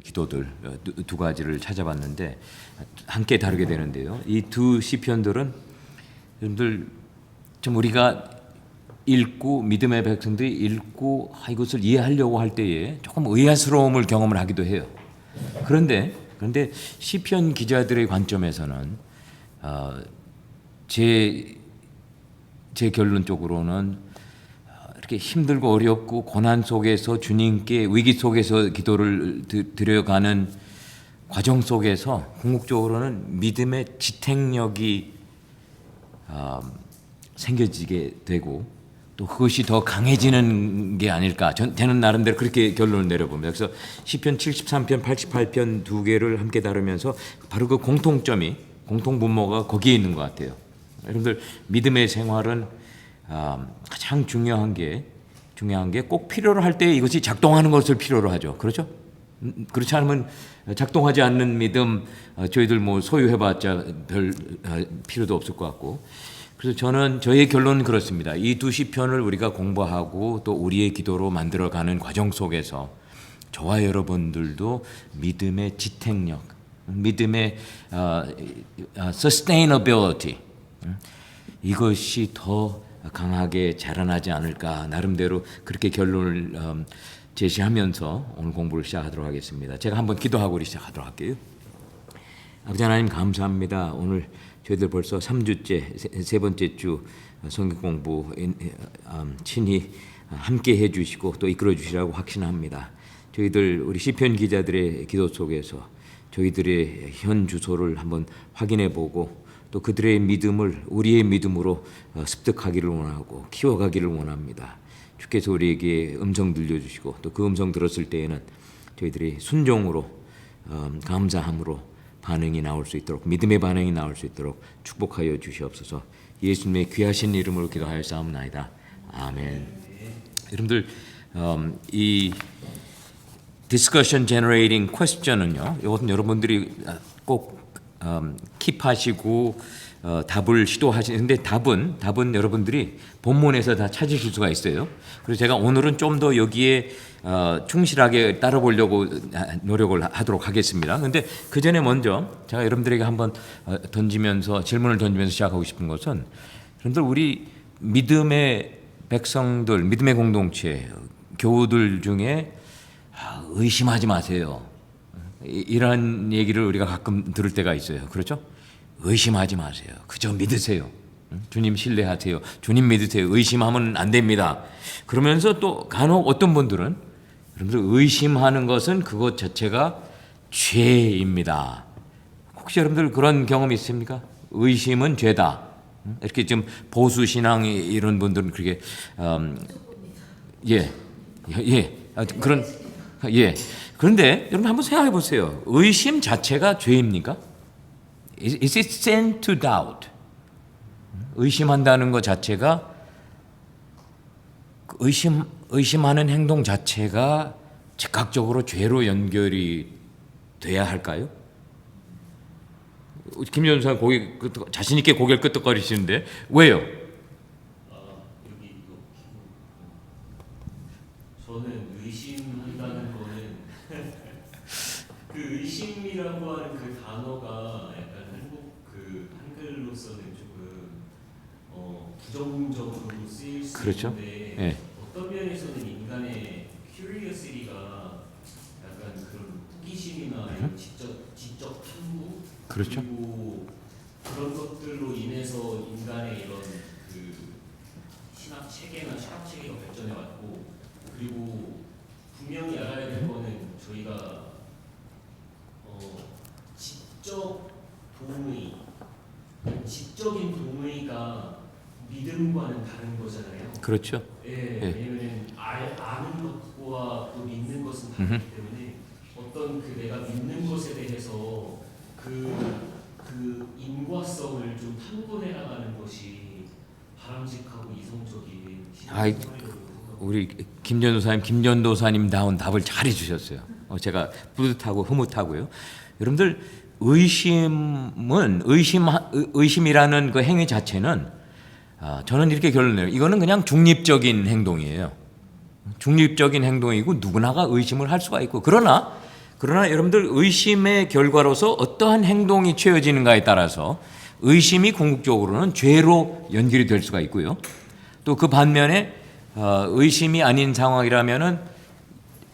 기도들 두 가지를 찾아봤는데 함께 다루게 되는데요. 이 두 시편들은 여러분들 좀 우리가 읽고 믿음의 백성들이 읽고 이것을 이해하려고 할 때에 조금 의아스러움을 경험을 하기도 해요. 그런데 시편 기자들의 관점에서는 제 결론적으로는 이렇게 힘들고 어렵고 고난 속에서 주님께 위기 속에서 기도를 드려가는 과정 속에서 궁극적으로는 믿음의 지탱력이 생겨지게 되고 또 그것이 더 강해지는 게 아닐까. 저는 나름대로 그렇게 결론을 내려봅니다. 그래서 시편 73편, 88편 두 개를 함께 다루면서 바로 그 공통점이 공통분모가 거기에 있는 것 같아요. 여러분들 믿음의 생활은 가장 중요한 게 꼭 필요로 할 때 이것이 작동하는 것을 필요로 하죠. 그렇죠? 그렇지 않으면 작동하지 않는 믿음 저희들 뭐 소유해봤자 별 필요도 없을 것 같고. 그래서 저의 결론은 그렇습니다. 이 두 시편을 우리가 공부하고 또 우리의 기도로 만들어가는 과정 속에서 저와 여러분들도 믿음의 지탱력, 믿음의 sustainability 이것이 더 강하게 자라나지 않을까 나름대로 그렇게 결론을 제시하면서 오늘 공부를 시작하도록 하겠습니다. 제가 한번 기도하고 우리 시작하도록 할게요. 아버지 하나님 감사합니다. 오늘 저희들 벌써 3주째 세 번째 주 성경 공부 친히 함께 해주시고 또 이끌어 주시라고 확신합니다. 저희들 우리 시편 기자들의 기도 속에서 저희들의 현 주소를 한번 확인해 보고 또 그들의 믿음을 우리의 믿음으로 습득하기를 원하고 키워가기를 원합니다. 주께서 우리에게 음성 들려주시고 또 그 음성 들었을 때에는 저희들이 순종으로 감사함으로 반응이 나올 수 있도록 믿음의 반응이 나올 수 있도록 축복하여 주시옵소서. 예수님의 귀하신 이름으로 기도하였사옵나이다. 아멘. 여러분들 이 discussion generating question은요. 이것은 여러분들이 꼭 킵하시고 답을 시도하시는데 답은 여러분들이 본문에서 다 찾으실 수가 있어요. 그래서 제가 오늘은 좀 더 여기에 충실하게 따라보려고 노력을 하도록 하겠습니다. 그런데 그 전에 먼저 제가 여러분들에게 한번 질문을 던지면서 시작하고 싶은 것은 여러분들 우리 믿음의 백성들, 믿음의 공동체, 교우들 중에 의심하지 마세요. 이런 얘기를 우리가 가끔 들을 때가 있어요. 그렇죠? 의심하지 마세요. 그저 믿으세요. 주님 신뢰하세요. 주님 믿으세요. 의심하면 안 됩니다. 그러면서 또 간혹 어떤 분들은 여러분들 의심하는 것은 그것 자체가 죄입니다. 혹시 여러분들 그런 경험 있습니까? 의심은 죄다. 이렇게 좀 보수 신앙 이런 분들은 그렇게 그런데 여러분 한번 생각해 보세요. 의심 자체가 죄입니까? Is it sin to doubt? 의심한다는 것 자체가 의심하는 행동 자체가 즉각적으로 죄로 연결이 돼야 할까요? 김 전사 자신 있게 고개를 끄덕거리시는데 왜요? 저는 의심한다는 거는 그 의심이라고 하는 그 단어가 약간 한글로서는 조금 부정적으로 쓰일 수 그렇죠? 있는데 네. 어떤 면에서는 인간의 curiosity가 약간 그런 호기심이나 이런 지적 탐구 그렇죠? 그리고 그런 것들로 인해서 인간의 이런 그 신학 체계나 철학 체계가 발전해 왔고 그리고 분명히 알아야 될 거는 저희가 지적인 동의가 믿음과는 다른 거잖아요. 그렇죠. 왜냐하면 아는 것과 또 믿는 것은 다르기 때문에 어떤 그 내가 믿는 것에 대해서 그 인과성을 좀 탐구해 나가는 것이 바람직하고 이성적인 우리 김 전도사님 다운 답을 잘 해주셨어요. 제가 뿌듯하고 흐뭇하고요. 여러분들 의심이라는 그 행위 자체는 저는 이렇게 결론내요. 이거는 그냥 중립적인 행동이에요. 중립적인 행동이고 누구나가 의심을 할 수가 있고 그러나 여러분들 의심의 결과로서 어떠한 행동이 취해지는가에 따라서 의심이 궁극적으로는 죄로 연결이 될 수가 있고요. 또 그 반면에 의심이 아닌 상황이라면은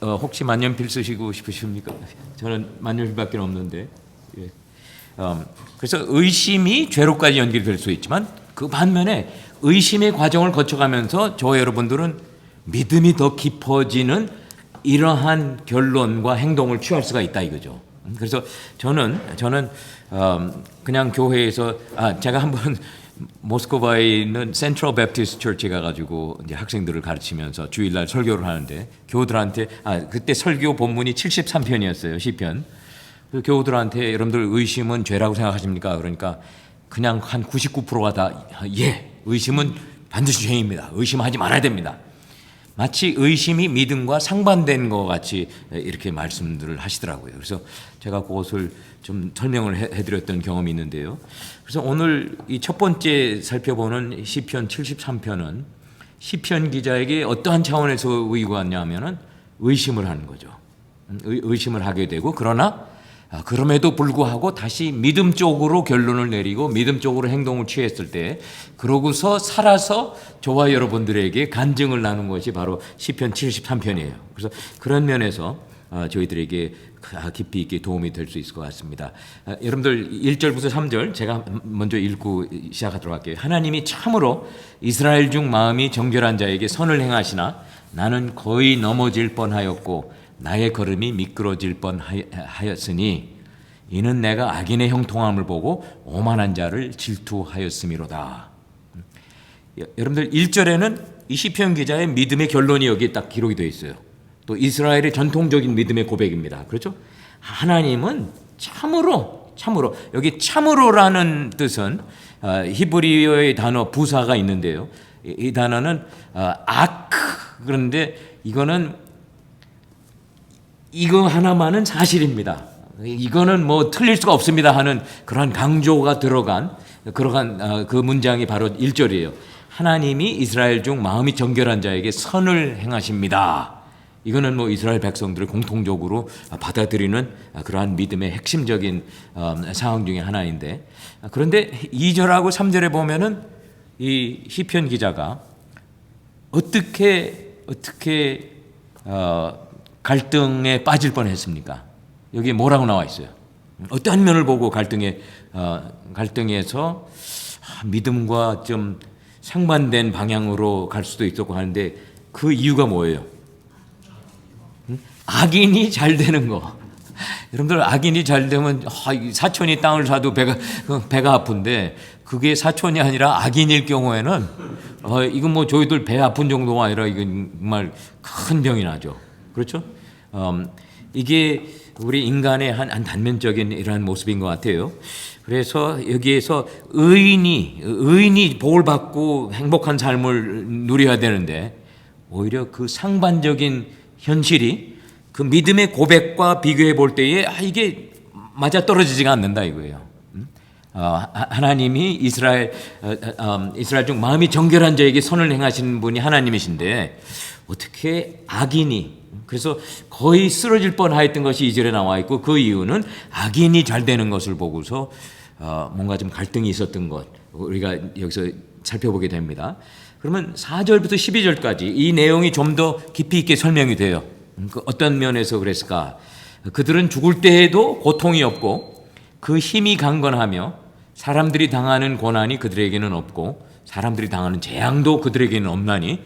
혹시 만년필 쓰시고 싶으십니까? 저는 만년필밖에 없는데. 예. 그래서 의심이 죄로까지 연결이 될 수 있지만 그 반면에 의심의 과정을 거쳐가면서 저와 여러분들은 믿음이 더 깊어지는 이러한 결론과 행동을 취할 수가 있다 이거죠. 그래서 저는 그냥 교회에서 제가 한번 모스크바에 있는 센트럴 베프티스트 처치에 가가지고 이제 학생들을 가르치면서 주일날 설교를 하는데 교우들한테 그때 설교 본문이 73편이었어요. 시편. 그 교우들한테 여러분들 의심은 죄라고 생각하십니까? 그러니까 그냥 한 99%가 다 의심은 반드시 죄입니다. 의심하지 말아야 됩니다. 마치 의심이 믿음과 상반된 것 같이 이렇게 말씀들을 하시더라고요. 그래서 제가 그것을 좀 설명을 해드렸던 경험이 있는데요. 그래서 오늘 이 첫 번째 살펴보는 시편 73편은 시편 기자에게 어떠한 차원에서 의의가 왔냐면은 의심을 하는 거죠. 의심을 하게 되고 그러나 그럼에도 불구하고 다시 믿음 쪽으로 결론을 내리고 믿음 쪽으로 행동을 취했을 때 그러고서 살아서 저와 여러분들에게 간증을 나눈 것이 바로 시편 73편이에요. 그래서 그런 면에서 저희들에게 깊이 있게 도움이 될 수 있을 것 같습니다. 여러분들 1절부터 3절 제가 먼저 읽고 시작하도록 할게요. 하나님이 참으로 이스라엘 중 마음이 정결한 자에게 선을 행하시나 나는 거의 넘어질 뻔하였고 나의 걸음이 미끄러질 뻔하였으니 이는 내가 악인의 형통함을 보고 오만한 자를 질투하였음이로다. 여러분들 1절에는 이 시편 기자의 믿음의 결론이 여기에 딱 기록이 되어 있어요. 또 이스라엘의 전통적인 믿음의 고백입니다. 그렇죠? 하나님은 참으로 여기 참으로라는 뜻은 히브리어의 단어 부사가 있는데요. 이 단어는 그런데 이거 하나만은 사실입니다. 이거는 뭐 틀릴 수가 없습니다 하는 그러한 강조가 들어간 그 문장이 바로 1절이에요. 하나님이 이스라엘 중 마음이 정결한 자에게 선을 행하십니다. 이거는 뭐 이스라엘 백성들을 공통적으로 받아들이는 그러한 믿음의 핵심적인 상황 중에 하나인데 그런데 2절하고 3절에 보면은 이 시편 기자가 어떻게 갈등에 빠질 뻔했습니까? 여기에 뭐라고 나와 있어요? 어떠한 면을 보고 갈등에서 믿음과 좀 상반된 방향으로 갈 수도 있었고 하는데 그 이유가 뭐예요? 악인이 잘 되는 거. 여러분들 악인이 잘 되면 사촌이 땅을 사도 배가 아픈데 그게 사촌이 아니라 악인일 경우에는 이건 뭐 저희들 배 아픈 정도가 아니라 이건 정말 큰 병이 나죠. 그렇죠? 이게 우리 인간의 한 단면적인 이러한 모습인 것 같아요. 그래서 여기에서 의인이 복을 받고 행복한 삶을 누려야 되는데 오히려 그 상반적인 현실이 그 믿음의 고백과 비교해 볼 때에 이게 맞아 떨어지지가 않는다 이거예요. 하나님이 이스라엘 중 마음이 정결한 자에게 선을 행하시는 분이 하나님이신데 어떻게 악인이 그래서 거의 쓰러질 뻔하였던 것이 2절에 나와 있고 그 이유는 악인이 잘 되는 것을 보고서 뭔가 좀 갈등이 있었던 것 우리가 여기서 살펴보게 됩니다. 그러면 4절부터 12절까지 이 내용이 좀 더 깊이 있게 설명이 돼요. 어떤 면에서 그랬을까? 그들은 죽을 때에도 고통이 없고 그 힘이 강건하며 사람들이 당하는 고난이 그들에게는 없고 사람들이 당하는 재앙도 그들에게는 없나니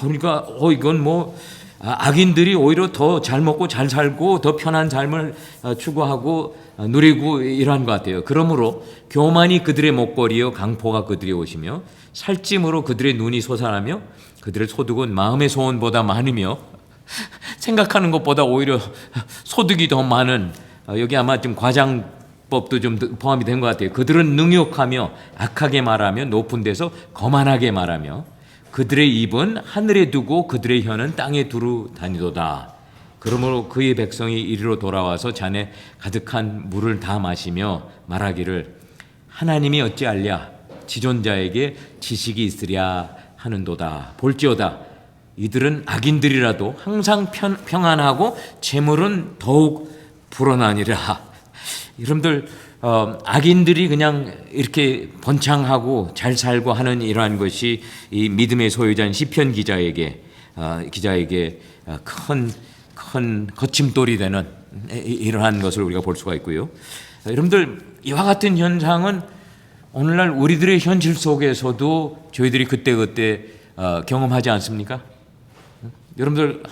그러니까 이건 뭐 악인들이 오히려 더 잘 먹고 잘 살고 더 편한 삶을 추구하고 누리고 이러한 것 같아요. 그러므로 교만이 그들의 목걸이요 강포가 그들의 옷이며 살찜으로 그들의 눈이 솟아나며 그들의 소득은 마음의 소원보다 많으며 생각하는 것보다 오히려 소득이 더 많은 여기 아마 좀 과장법도 좀 포함이 된 것 같아요. 그들은 능욕하며 악하게 말하며 높은 데서 거만하게 말하며 그들의 입은 하늘에 두고 그들의 혀는 땅에 두루 다니도다. 그러므로 그의 백성이 이리로 돌아와서 잔에 가득한 물을 다 마시며 말하기를 하나님이 어찌 알랴 지존자에게 지식이 있으랴 하는도다. 볼지어다 이들은 악인들이라도 항상 평안하고 재물은 더욱 불어나니라. 여러분들 악인들이 그냥 이렇게 번창하고 잘 살고 하는 이러한 것이 이 믿음의 소유자인 시편 기자에게 큰 거침돌이 되는 이러한 것을 우리가 볼 수가 있고요. 여러분들 이와 같은 현상은 오늘날 우리들의 현실 속에서도 저희들이 그때그때 경험하지 않습니까? 여러분들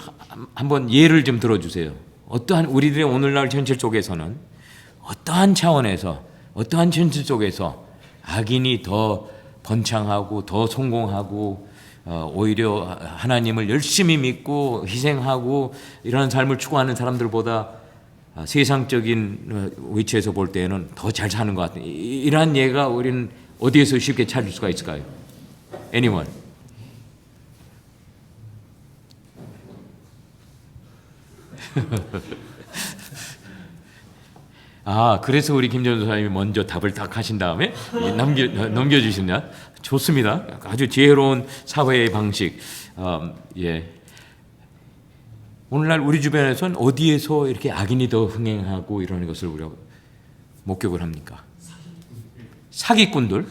한번 예를 좀 들어주세요. 어떠한 우리들의 오늘날 현실 속에서는 어떠한 차원에서 어떠한 현실 속에서 악인이 더 번창하고 더 성공하고 오히려 하나님을 열심히 믿고 희생하고 이런 삶을 추구하는 사람들보다 세상적인 위치에서 볼 때는 더 잘 사는 것 같은 이러한 예가 우리는 어디에서 쉽게 찾을 수가 있을까요? Anyone? 그래서 우리 김 전도사님이 먼저 답을 딱 하신 다음에 넘겨주시냐? 좋습니다. 아주 지혜로운 사회의 방식. 예. 오늘날 우리 주변에서는 어디에서 이렇게 악인이 더 흥행하고 이러는 것을 우리가 목격을 합니까? 사기꾼들?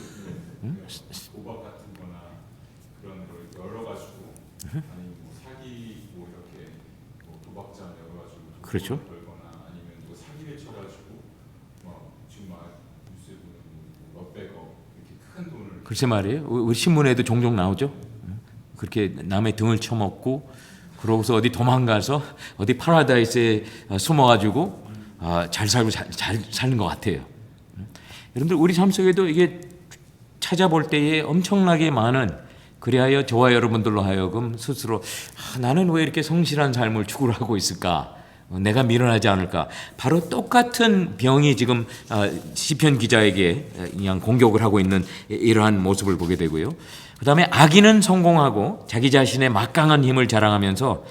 도박 같은 거나 그런 걸 열어가지고 아니면 뭐 사기 뭐 이렇게 뭐 도박장 열어가지고 그렇죠. 걸거나 아니면 뭐 사기를 쳐가지고 막 지금 막 뉴스에 보면 뭐 몇백억 이렇게 큰 돈을 글쎄 말이에요. 우리 신문에도 종종 나오죠. 그렇게 남의 등을 쳐먹고 그러고서 어디 도망가서 어디 파라다이스에 숨어가지고 잘 살고 잘 사는 것 같아요. 여러분들 우리 삶 속에도 이게 찾아볼 때에 엄청나게 많은 그리하여 저와 여러분들로 하여금 스스로 나는 왜 이렇게 성실한 삶을 추구를 하고 있을까? 내가 미련하지 않을까? 바로 똑같은 병이 지금 시편 기자에게 그냥 공격을 하고 있는 이러한 모습을 보게 되고요. 그 다음에 악인은 성공하고 자기 자신의 막강한 힘을 자랑하면서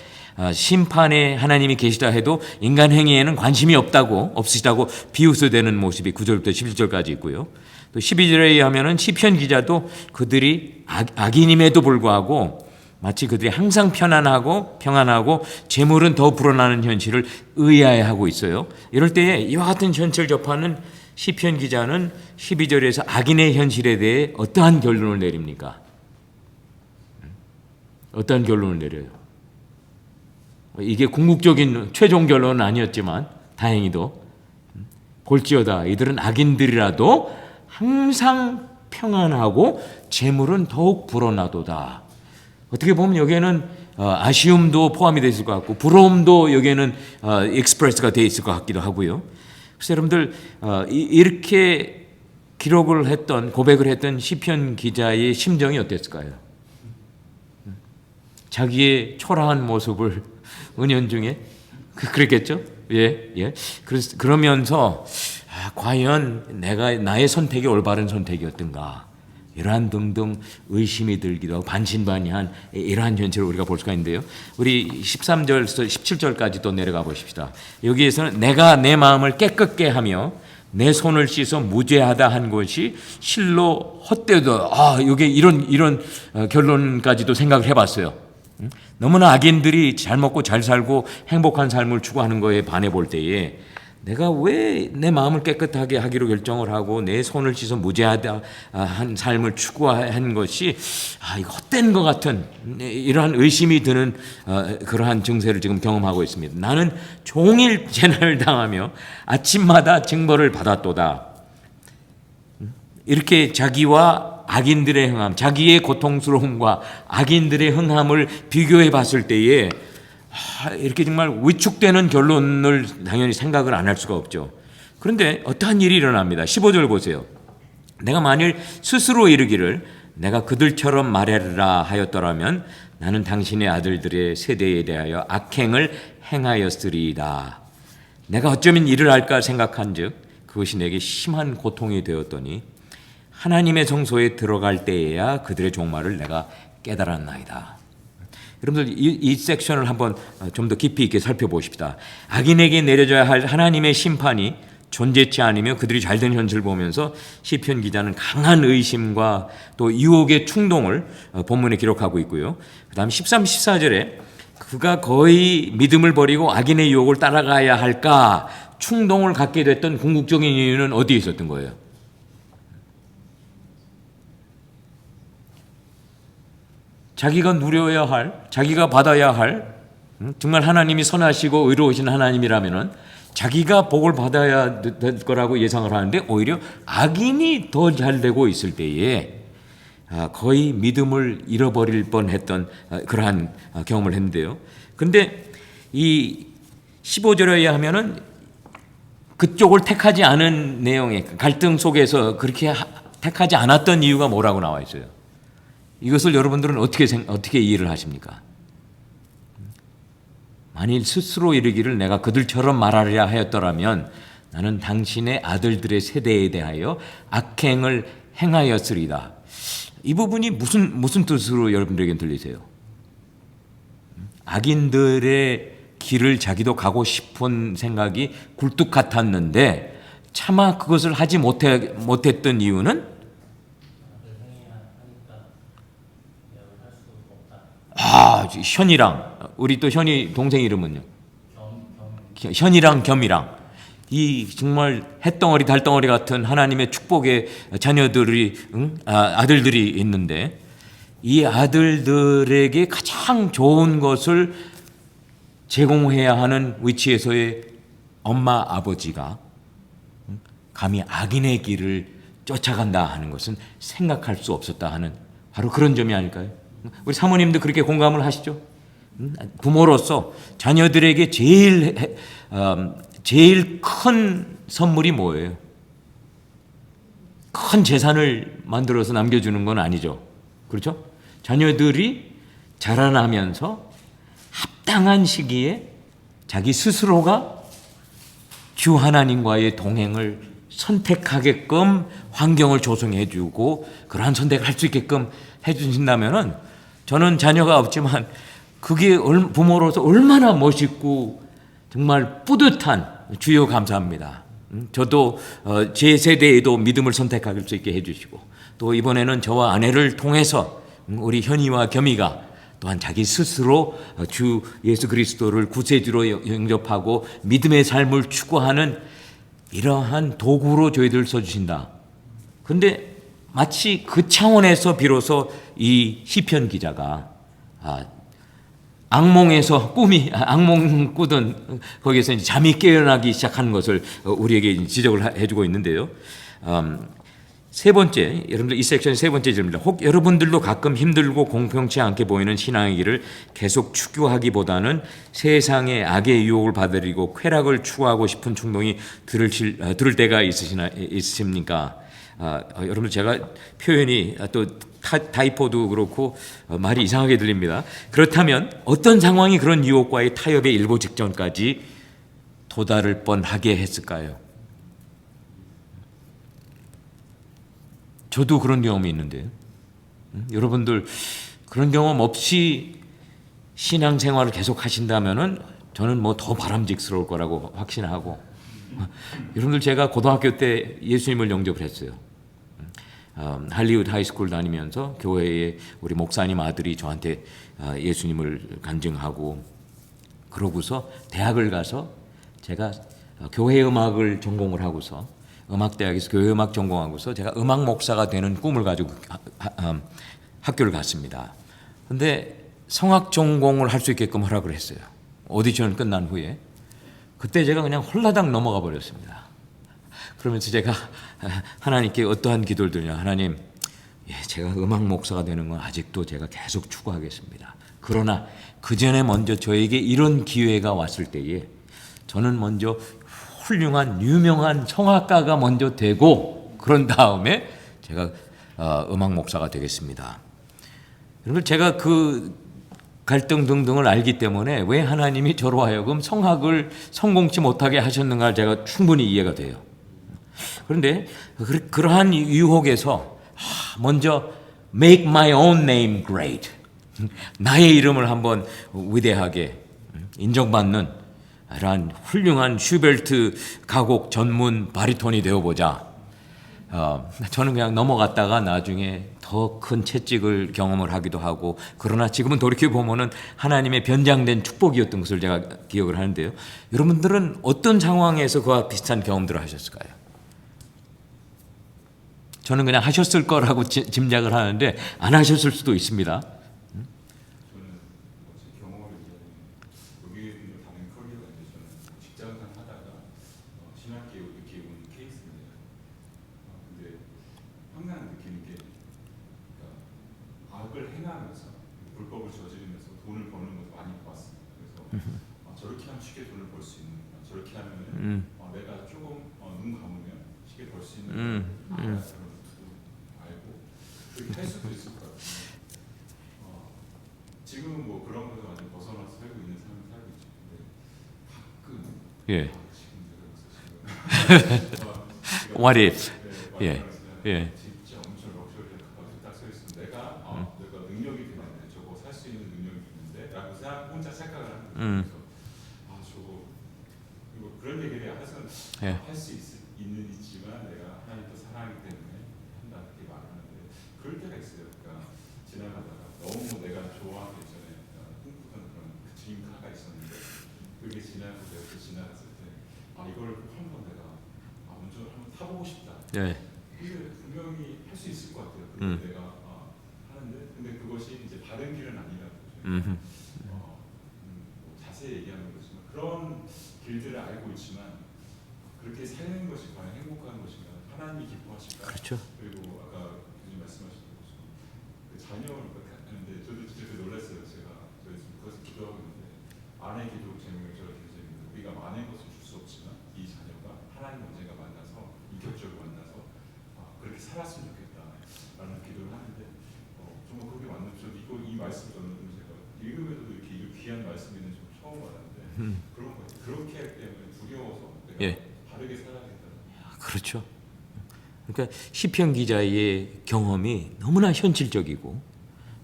심판에 하나님이 계시다 해도 인간 행위에는 관심이 없으시다고 비웃어대는 모습이 9절부터 11절까지 있고요. 또 12절에 의하면은 시편 기자도 그들이 악인임에도 불구하고 마치 그들이 항상 평안하고 재물은 더 불어나는 현실을 의아해하고 있어요. 이럴 때에 이와 같은 현실 접하는 시편 기자는 12절에서 악인의 현실에 대해 어떠한 결론을 내립니까? 어떠한 결론을 내려요? 이게 궁극적인 최종 결론은 아니었지만 다행히도 볼지어다 이들은 악인들이라도 항상 평안하고 재물은 더욱 불어나도다. 어떻게 보면 여기에는 아쉬움도 포함이 되어 있을 것 같고 부러움도 여기에는 익스프레스가 되어 있을 것 같기도 하고요. 그래서 여러분들 이렇게 고백을 했던 시편 기자의 심정이 어땠을까요? 자기의 초라한 모습을 은연중에 그랬겠죠? 예. 그러면서 과연 나의 선택이 올바른 선택이었던가 이러한 등등 의심이 들기도 하고 반신반의한 이러한 현실을 우리가 볼 수가 있는데요. 우리 13절에서 17절까지 또 내려가 보십시다. 여기에서는 내가 내 마음을 깨끗게 하며 내 손을 씻어 무죄하다 한 것이 실로 헛되다. 이게 이런 결론까지도 생각을 해봤어요. 너무나 악인들이 잘 먹고 잘 살고 행복한 삶을 추구하는 거에 반해 볼 때에 내가 왜 내 마음을 깨끗하게 하기로 결정을 하고 내 손을 씻어 무죄하다 한 삶을 추구한 것이 이거 헛된 것 같은 이러한 의심이 드는 그러한 증세를 지금 경험하고 있습니다. 나는 종일 재난을 당하며 아침마다 징벌을 받았도다. 이렇게 자기와 악인들의 흥함, 자기의 고통스러움과 악인들의 흥함을 비교해 봤을 때에 이렇게 정말 위축되는 결론을 당연히 생각을 안 할 수가 없죠. 그런데 어떠한 일이 일어납니다. 15절 보세요. 내가 만일 스스로 이르기를 내가 그들처럼 말하리라 하였더라면 나는 당신의 아들들의 세대에 대하여 악행을 행하였으리이다. 내가 어쩌면 이를 할까 생각한즉 그것이 내게 심한 고통이 되었더니 하나님의 성소에 들어갈 때에야 그들의 종말을 내가 깨달았나이다. 여러분들 이 섹션을 한번 좀 더 깊이 있게 살펴보십시다. 악인에게 내려져야 할 하나님의 심판이 존재치 않으며 그들이 잘된 현실을 보면서 시편 기자는 강한 의심과 또 유혹의 충동을 본문에 기록하고 있고요. 그 다음 13, 14절에 그가 거의 믿음을 버리고 악인의 유혹을 따라가야 할까 충동을 갖게 됐던 궁극적인 이유는 어디에 있었던 거예요? 자기가 누려야 할, 자기가 받아야 할, 정말 하나님이 선하시고 의로우신 하나님이라면은 자기가 복을 받아야 될 거라고 예상을 하는데 오히려 악인이 더 잘 되고 있을 때에 거의 믿음을 잃어버릴 뻔했던 그러한 경험을 했는데요. 근데 이 15절에 의하면은 그쪽을 택하지 않은 내용의 갈등 속에서 그렇게 택하지 않았던 이유가 뭐라고 나와 있어요? 이것을 여러분들은 어떻게 이해를 하십니까? 만일 스스로 이르기를 내가 그들처럼 말하려 하였더라면 나는 당신의 아들들의 세대에 대하여 악행을 행하였으리다. 이 부분이 무슨 뜻으로 여러분들에게 들리세요? 악인들의 길을 자기도 가고 싶은 생각이 굴뚝 같았는데 차마 그것을 하지 못했던 이유는 현이랑 우리 또 현이 동생 이름은요? 현이랑 겸이랑 이 정말 햇덩어리 달덩어리 같은 하나님의 축복의 자녀들이 아들들이 있는데 이 아들들에게 가장 좋은 것을 제공해야 하는 위치에서의 엄마 아버지가 감히 악인의 길을 쫓아간다 하는 것은 생각할 수 없었다 하는 바로 그런 점이 아닐까요? 우리 사모님도 그렇게 공감을 하시죠? 부모로서 자녀들에게 제일 큰 선물이 뭐예요? 큰 재산을 만들어서 남겨주는 건 아니죠. 그렇죠? 자녀들이 자라나면서 합당한 시기에 자기 스스로가 주 하나님과의 동행을 선택하게끔 환경을 조성해 주고 그러한 선택을 할 수 있게끔 해 주신다면은 저는 자녀가 없지만 그게 부모로서 얼마나 멋있고 정말 뿌듯한 주여 감사합니다. 저도 제 세대에도 믿음을 선택할 수 있게 해주시고 또 이번에는 저와 아내를 통해서 우리 현이와 겸이가 또한 자기 스스로 주 예수 그리스도를 구세주로 영접하고 믿음의 삶을 추구하는 이러한 도구로 저희들 써주신다. 그런데 마치 그 차원에서 비로소 이 시편 기자가 악몽 꾸던 거기에서 이제 잠이 깨어나기 시작하는 것을 우리에게 지적을 해주고 있는데요. 세 번째, 여러분들 이 섹션의 세 번째 질문입니다. 혹 여러분들도 가끔 힘들고 공평치 않게 보이는 신앙의 길을 계속 추구하기보다는 세상의 악의 유혹을 받아들이고 쾌락을 추구하고 싶은 충동이 들을 때가 있으십니까? 여러분들 제가 표현이 또 타이포도 그렇고 말이 이상하게 들립니다. 그렇다면 어떤 상황이 그런 유혹과의 타협의 일보 직전까지 도달을 뻔하게 했을까요? 저도 그런 경험이 있는데요. 여러분들 그런 경험 없이 신앙생활을 계속 하신다면은 저는 뭐 더 바람직스러울 거라고 확신하고 여러분들 제가 고등학교 때 예수님을 영접을 했어요. 할리우드 하이스쿨 다니면서 교회에 우리 목사님 아들이 저한테 예수님을 간증하고 그러고서 대학을 가서 제가 교회 음악을 전공을 하고서 음악대학에서 교회 음악 전공하고서 제가 음악 목사가 되는 꿈을 가지고 학교를 갔습니다. 근데 성악 전공을 할 수 있게끔 허락을 했어요. 오디션 끝난 후에 그때 제가 그냥 홀라당 넘어가 버렸습니다. 그러면서 제가 하나님께 어떠한 기도를 드리냐. 하나님, 제가 음악 목사가 되는 건 아직도 제가 계속 추구하겠습니다. 그러나 그 전에 먼저 저에게 이런 기회가 왔을 때에 저는 먼저 훌륭한 유명한 성악가가 먼저 되고 그런 다음에 제가 음악 목사가 되겠습니다. 여러분 제가 그 갈등 등등을 알기 때문에 왜 하나님이 저로 하여금 성악을 성공치 못하게 하셨는가 제가 충분히 이해가 돼요. 그런데 그러한 유혹에서 먼저 make my own name great, 나의 이름을 한번 위대하게 인정받는 이러한 훌륭한 슈베르트 가곡 전문 바리톤이 되어보자. 저는 그냥 넘어갔다가 나중에 더 큰 채찍을 경험을 하기도 하고, 그러나 지금은 돌이켜보면은 하나님의 변장된 축복이었던 것을 제가 기억을 하는데요. 여러분들은 어떤 상황에서 그와 비슷한 경험들을 하셨을까요? 저는 그냥 하셨을 거라고 짐작을 하는데 안 하셨을 수도 있습니다. 저는 제 경험을 얘기하면 여기 다른 커리어가 이제 저는 직장을 하다가 신학교에 이렇게 온 케이스입니다. 근데 항상 느끼는 게 그러니까 악을 행하면서 불법을 저지르면서 돈을 버는 것을 많이 봤습니다. 그래서 저렇게 하면 쉽게 돈을 벌 수 있는구나. 저렇게 하면은 내가 조금 눈 감으면 쉽게 벌 수 있는 그런 루트도 알고 그렇게 할 수도 있을 것 같아요. 지금은 뭐 그런 것을 완전 벗어나서 살고 있는 삶을 살고 있죠. 근데 가끔 예. 지금 내가 What if? 예. 예. 진짜 엄청 럭셔리한 가까이 딱 서 있으면 내가 능력이 되는데 저거 살 수 있는 능력이 있는데라고 혼자 생각을 하는 거예요. 그래서 저거 이거 그런 얘기를 항상 예. 할 수 있지만 내가 하나님도 사랑하기 때문에 한다 이렇게 말하는데 그럴 때가 있어요. 그러니까 지나가다가 너무 내가 좋아하기 전에 꿈꾸던 그런 그 드림카가 있었는데 그게 지나고 내가 또 지나갔을 때 이걸 한번 내가 운전을 한번 타보고 싶다. 예. 근데 분명히 할 수 있을 것 같아요. 근데 내가 하는데 근데 그것이 이제 바른 길은 아니라고 뭐 자세히 얘기하는 거지만 그런 길들을 알고 있지만 그렇게 사는 것이 과연 행복한 것인가? 하나님이 기뻐하실까? 그렇죠. 그리고 아까 교수님 말씀하신 것처럼 그 자녀를 하는데 저도 진짜 놀랐어요. 제가 저희 지금 그것을 기도하고 있는데 아내 기도 제목이 저렇게 되는데 우리가 많은 것을 줄 수 없지만 이 자녀가 하나님 언젠가 만나서 인격적으로 만나서 그렇게 살았으면 좋겠다라는 기도를 하는데 정말 그게 맞는 저도 이 말씀 저는 제가 읽으면서도 이렇게 귀한 말씀이 있는 줄 처음 알았는데 그런 거 같아요. 그렇게 하기 때문에 두려워서 내가 바르게 살아야겠다. 그렇죠. 그러니까 시편 기자의 경험이 너무나 현실적이고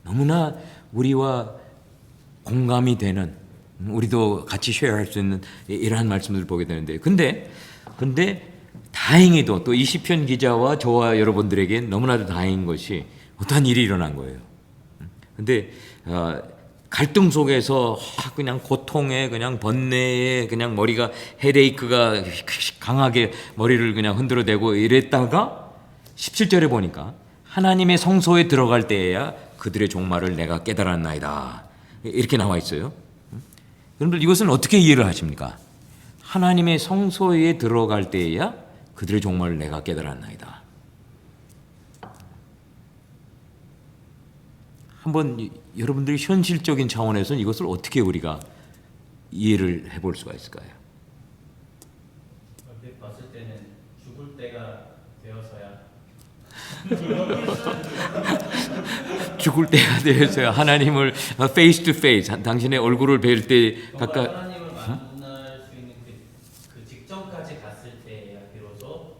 너무나 우리와 공감이 되는, 우리도 같이 쉐어할 수 있는 이러한 말씀들을 보게 되는데, 근데 다행히도 또 이 시편 기자와 저와 여러분들에게 너무나도 다행인 것이 어떠한 일이 일어난 거예요. 근데 갈등 속에서 그냥 고통에 그냥 번뇌에 그냥 머리가 헤데이크가 강하게 머리를 그냥 흔들어대고 이랬다가 17절에 보니까 하나님의 성소에 들어갈 때에야 그들의 종말을 내가 깨달았나이다. 이렇게 나와 있어요. 여러분들 이것은 어떻게 이해를 하십니까? 하나님의 성소에 들어갈 때에야 그들의 종말을 내가 깨달았나이다. 한번 여러분들이 현실적인 차원에서는 이것을 어떻게 우리가 이해를 해볼 수가 있을까요? 얼핏 봤을 때는 죽을 때가 되어서야 죽을 때가 되어서야 하나님을 face to face, 당신의 얼굴을 뵐 때 가까이 하나님을 만날 수 있는 그 직전까지 갔을 때야 비로소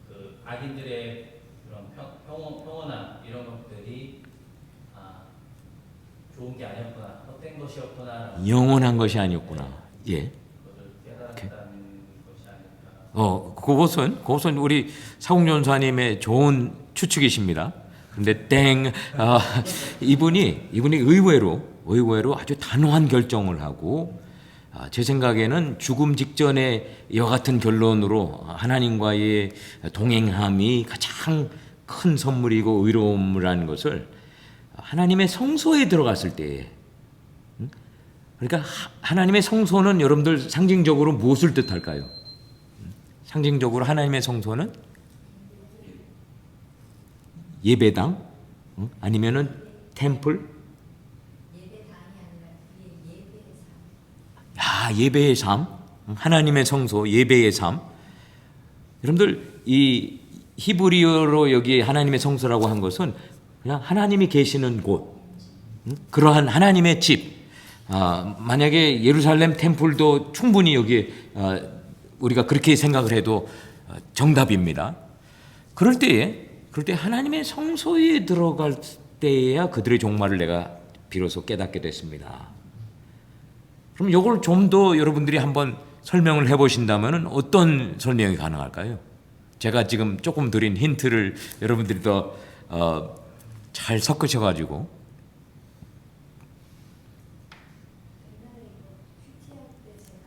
그 악인들의 그런 평온함 이런 것들이 좋은 게 아니었구나, 헛된 것이었구나, 영원한 것이 아니었구나. 예. 그것을 깨달았다는 것이 아닐까. 그것은 우리 사국연수님의 좋은 추측이십니다. 근데 이분이 의외로 아주 단호한 결정을 하고, 제 생각에는 죽음 직전에 이와 같은 결론으로 하나님과의 동행함이 가장 큰 선물이고 의로움이라는 것을 하나님의 성소에 들어갔을 때에, 그러니까 하나님의 성소는 여러분들 상징적으로 무엇을 뜻할까요? 상징적으로 하나님의 성소는 예배당, 아니면은 템플? 예배의 삶, 하나님의 성소, 예배의 삶. 여러분들 이 히브리어로 여기 하나님의 성소라고 한 것은 그냥 하나님이 계시는 곳, 그러한 하나님의 집. 만약에 예루살렘 템플도 충분히 여기 우리가 그렇게 생각을 해도 정답입니다. 그럴 때 하나님의 성소에 들어갈 때야 그들의 종말을 내가 비로소 깨닫게 됐습니다. 그럼 이걸 좀 더 여러분들이 한번 설명을 해보신다면 어떤 설명이 가능할까요? 제가 지금 조금 드린 힌트를 여러분들이 더 잘 섞으셔가지고 옛날에 이거 큐티할 때 제가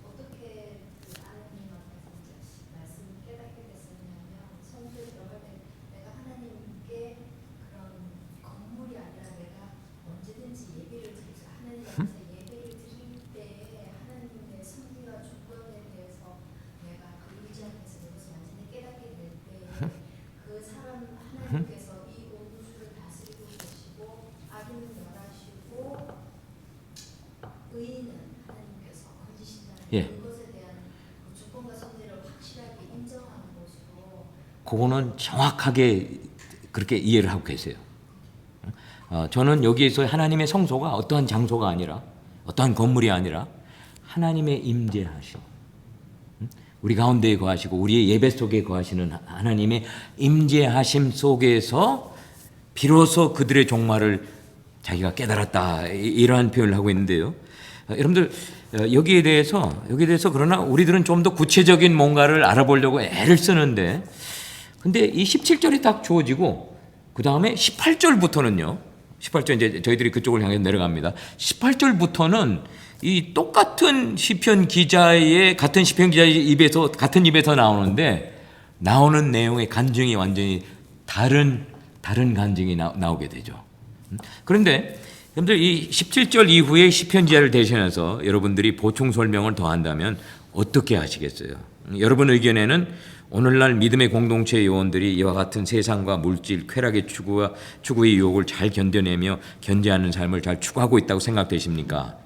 어떻게 그 하나님 앞에서 이제 말씀을 깨닫게 됐었냐면 성도에 들어갈 때 내가 하나님께 그런 건물이 아니라 내가 언제든지 예배를 드리죠. 하나님 앞에서 예배를 드릴 때 하나님의 섭리와 주권에 대해서 내가 그 의지 앞에서 이것을 완전히 깨닫게 될 때 그 사람 하나님께서 이 온 우주를 다스리고 계시고 악인은 멸하시고 의인은 하나님께서 건지신다는 예. 그것에 대한 그 주권과 섭리를 확실하게 인정하는 것으로 그거는 정확하게 그렇게 이해를 하고 계세요. 저는 여기에서 하나님의 성소가 어떠한 장소가 아니라 어떠한 건물이 아니라 하나님의 임재하심, 우리 가운데에 거하시고 우리의 예배 속에 거하시는 하나님의 임재하심 속에서 비로소 그들의 종말을 자기가 깨달았다, 이러한 표현을 하고 있는데요. 여러분들 여기에 대해서 그러나 우리들은 좀 더 구체적인 뭔가를 알아보려고 애를 쓰는데, 근데 이 17절이 딱 주어지고 그 다음에 18절부터는요. 18절 이제 저희들이 그쪽을 향해 내려갑니다. 18절부터는 이 똑같은 시편 기자의 같은 입에서 나오는데 나오는 내용의 간증이 완전히 다른 간증이 나오게 되죠. 그런데 여러분들 이 17절 이후에 시편 기자를 대신해서 여러분들이 보충 설명을 더한다면 어떻게 하시겠어요? 여러분 의견에는 오늘날 믿음의 공동체 요원들이 이와 같은 세상과 물질, 쾌락의 추구의 유혹을 잘 견뎌내며 견제하는 삶을 잘 추구하고 있다고 생각되십니까?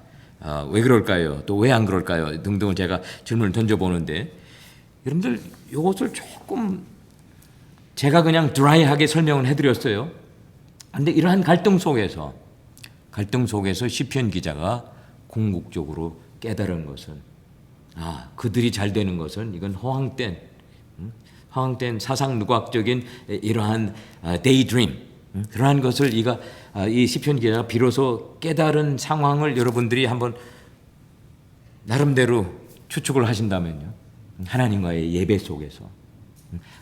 왜 그럴까요? 또 왜 안 그럴까요? 등등을 제가 질문을 던져보는데, 여러분들 이것을 조금 제가 그냥 드라이하게 설명을 해드렸어요. 그런데 이러한 갈등 속에서 시편 기자가 궁극적으로 깨달은 것은, 그들이 잘 되는 것은 이건 허황된 사상 누각적인 이러한 데이드림, 그러한 것을 이 시편 기자가 비로소 깨달은 상황을 여러분들이 한번 나름대로 추측을 하신다면요, 하나님과의 예배 속에서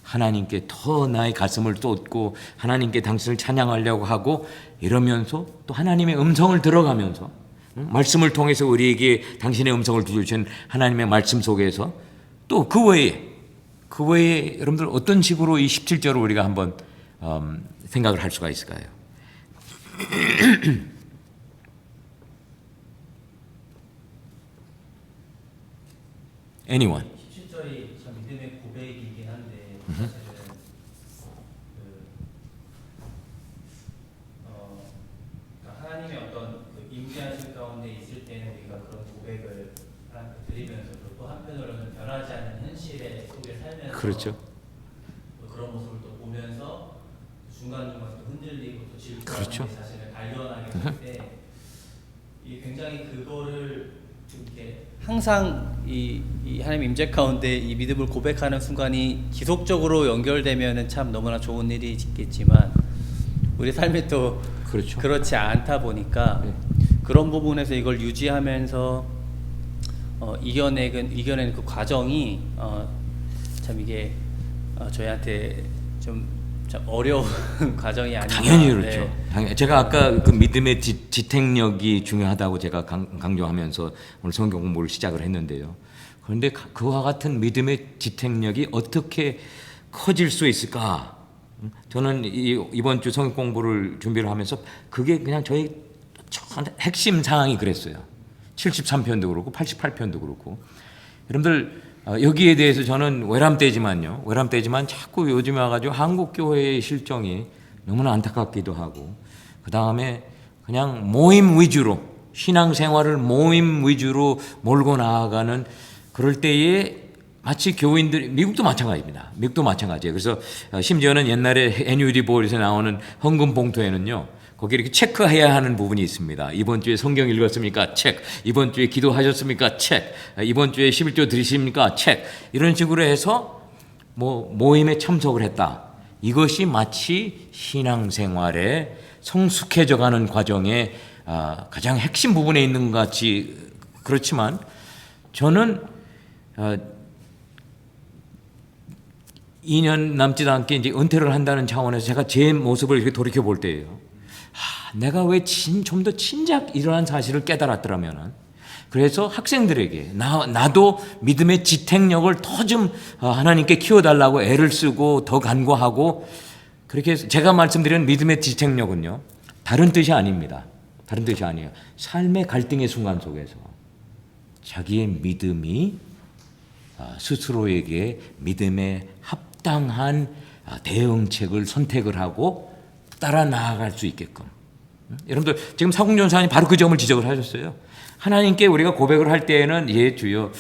하나님께 더 나의 가슴을 쏟고 하나님께 당신을 찬양하려고 하고, 이러면서 또 하나님의 음성을 들어가면서 말씀을 통해서 우리에게 당신의 음성을 들려주신 하나님의 말씀 속에서 또 그 외에 여러분들 어떤 식으로 이 17절을 우리가 한번 생각을 할 수가 있을까요? Anyone? 17절이 참 믿음의 고백이긴 한데 사실은 그러니까 하나님의 어떤 그 임재하심 가운데 있을 때는 우리가 그런 고백을 하나님께 드리면서도 또 한편으로는 변하지 않는 현실의 속에 살면서 그렇죠. 또 그런 모습을 또 보면서 중간중간 또 흔들리고 또 질투하는 그렇죠. 자신을 발견하게 될 때 이 굉장히 그거를 좀 이렇게 항상 이 하나님 임재 가운데 이 믿음을 고백하는 순간이 지속적으로 연결되면은 참 너무나 좋은 일이 있겠지만 우리 삶이 또 그렇죠. 그렇지 않다 보니까 네. 그런 부분에서 이걸 유지하면서 이겨내는 그 과정이 참 이게 저희한테 좀 어려운 과정이 아닌가. 당연히 그렇죠. 네. 당연히. 제가 아까 그 믿음의 지탱력이 중요하다고 제가 강조하면서 오늘 성경 공부를 시작을 했는데요. 그런데 그와 같은 믿음의 지탱력이 어떻게 커질 수 있을까? 저는 이번 주 성경 공부를 준비를 하면서 그게 그냥 저희 핵심 사항이 그랬어요. 73편도 그렇고 88편도 그렇고. 여러분들 여기에 대해서 저는 외람되지만 자꾸 요즘에 와가지고 한국 교회의 실정이 너무나 안타깝기도 하고, 그 다음에 그냥 모임 위주로 신앙생활을 모임 위주로 몰고 나아가는 그럴 때에 마치 교인들이, 미국도 마찬가지입니다. 미국도 마찬가지예요. 그래서 심지어는 옛날에 애뉴얼리 볼에서 나오는 헌금 봉투에는요, 거기 이렇게 체크해야 하는 부분이 있습니다. 이번 주에 성경 읽었습니까? 체크. 이번 주에 기도하셨습니까? 체크. 이번 주에 11조 드리십니까? 체크. 이런 식으로 해서 모임에 참석을 했다. 이것이 마치 신앙생활에 성숙해져가는 과정에 가장 핵심 부분에 있는 것 같이 그렇지만 저는 2년 남지도 않게 이제 은퇴를 한다는 차원에서 제가 제 모습을 이렇게 돌이켜 볼 때예요. 내가 왜 좀 더 진작 이러한 사실을 깨달았더라면은. 그래서 학생들에게 나도 믿음의 지탱력을 더 좀 하나님께 키워달라고 애를 쓰고 더 간구하고, 그렇게 해서 제가 말씀드리는 믿음의 지탱력은요, 다른 뜻이 아닙니다. 다른 뜻이 아니에요. 삶의 갈등의 순간 속에서 자기의 믿음이 스스로에게 믿음에 합당한 대응책을 선택을 하고 따라 나아갈 수 있게끔. 여러분들 지금 사공전사님 바로 그 점을 지적을 하셨어요. 하나님께 우리가 고백을 할 때에는 예 주여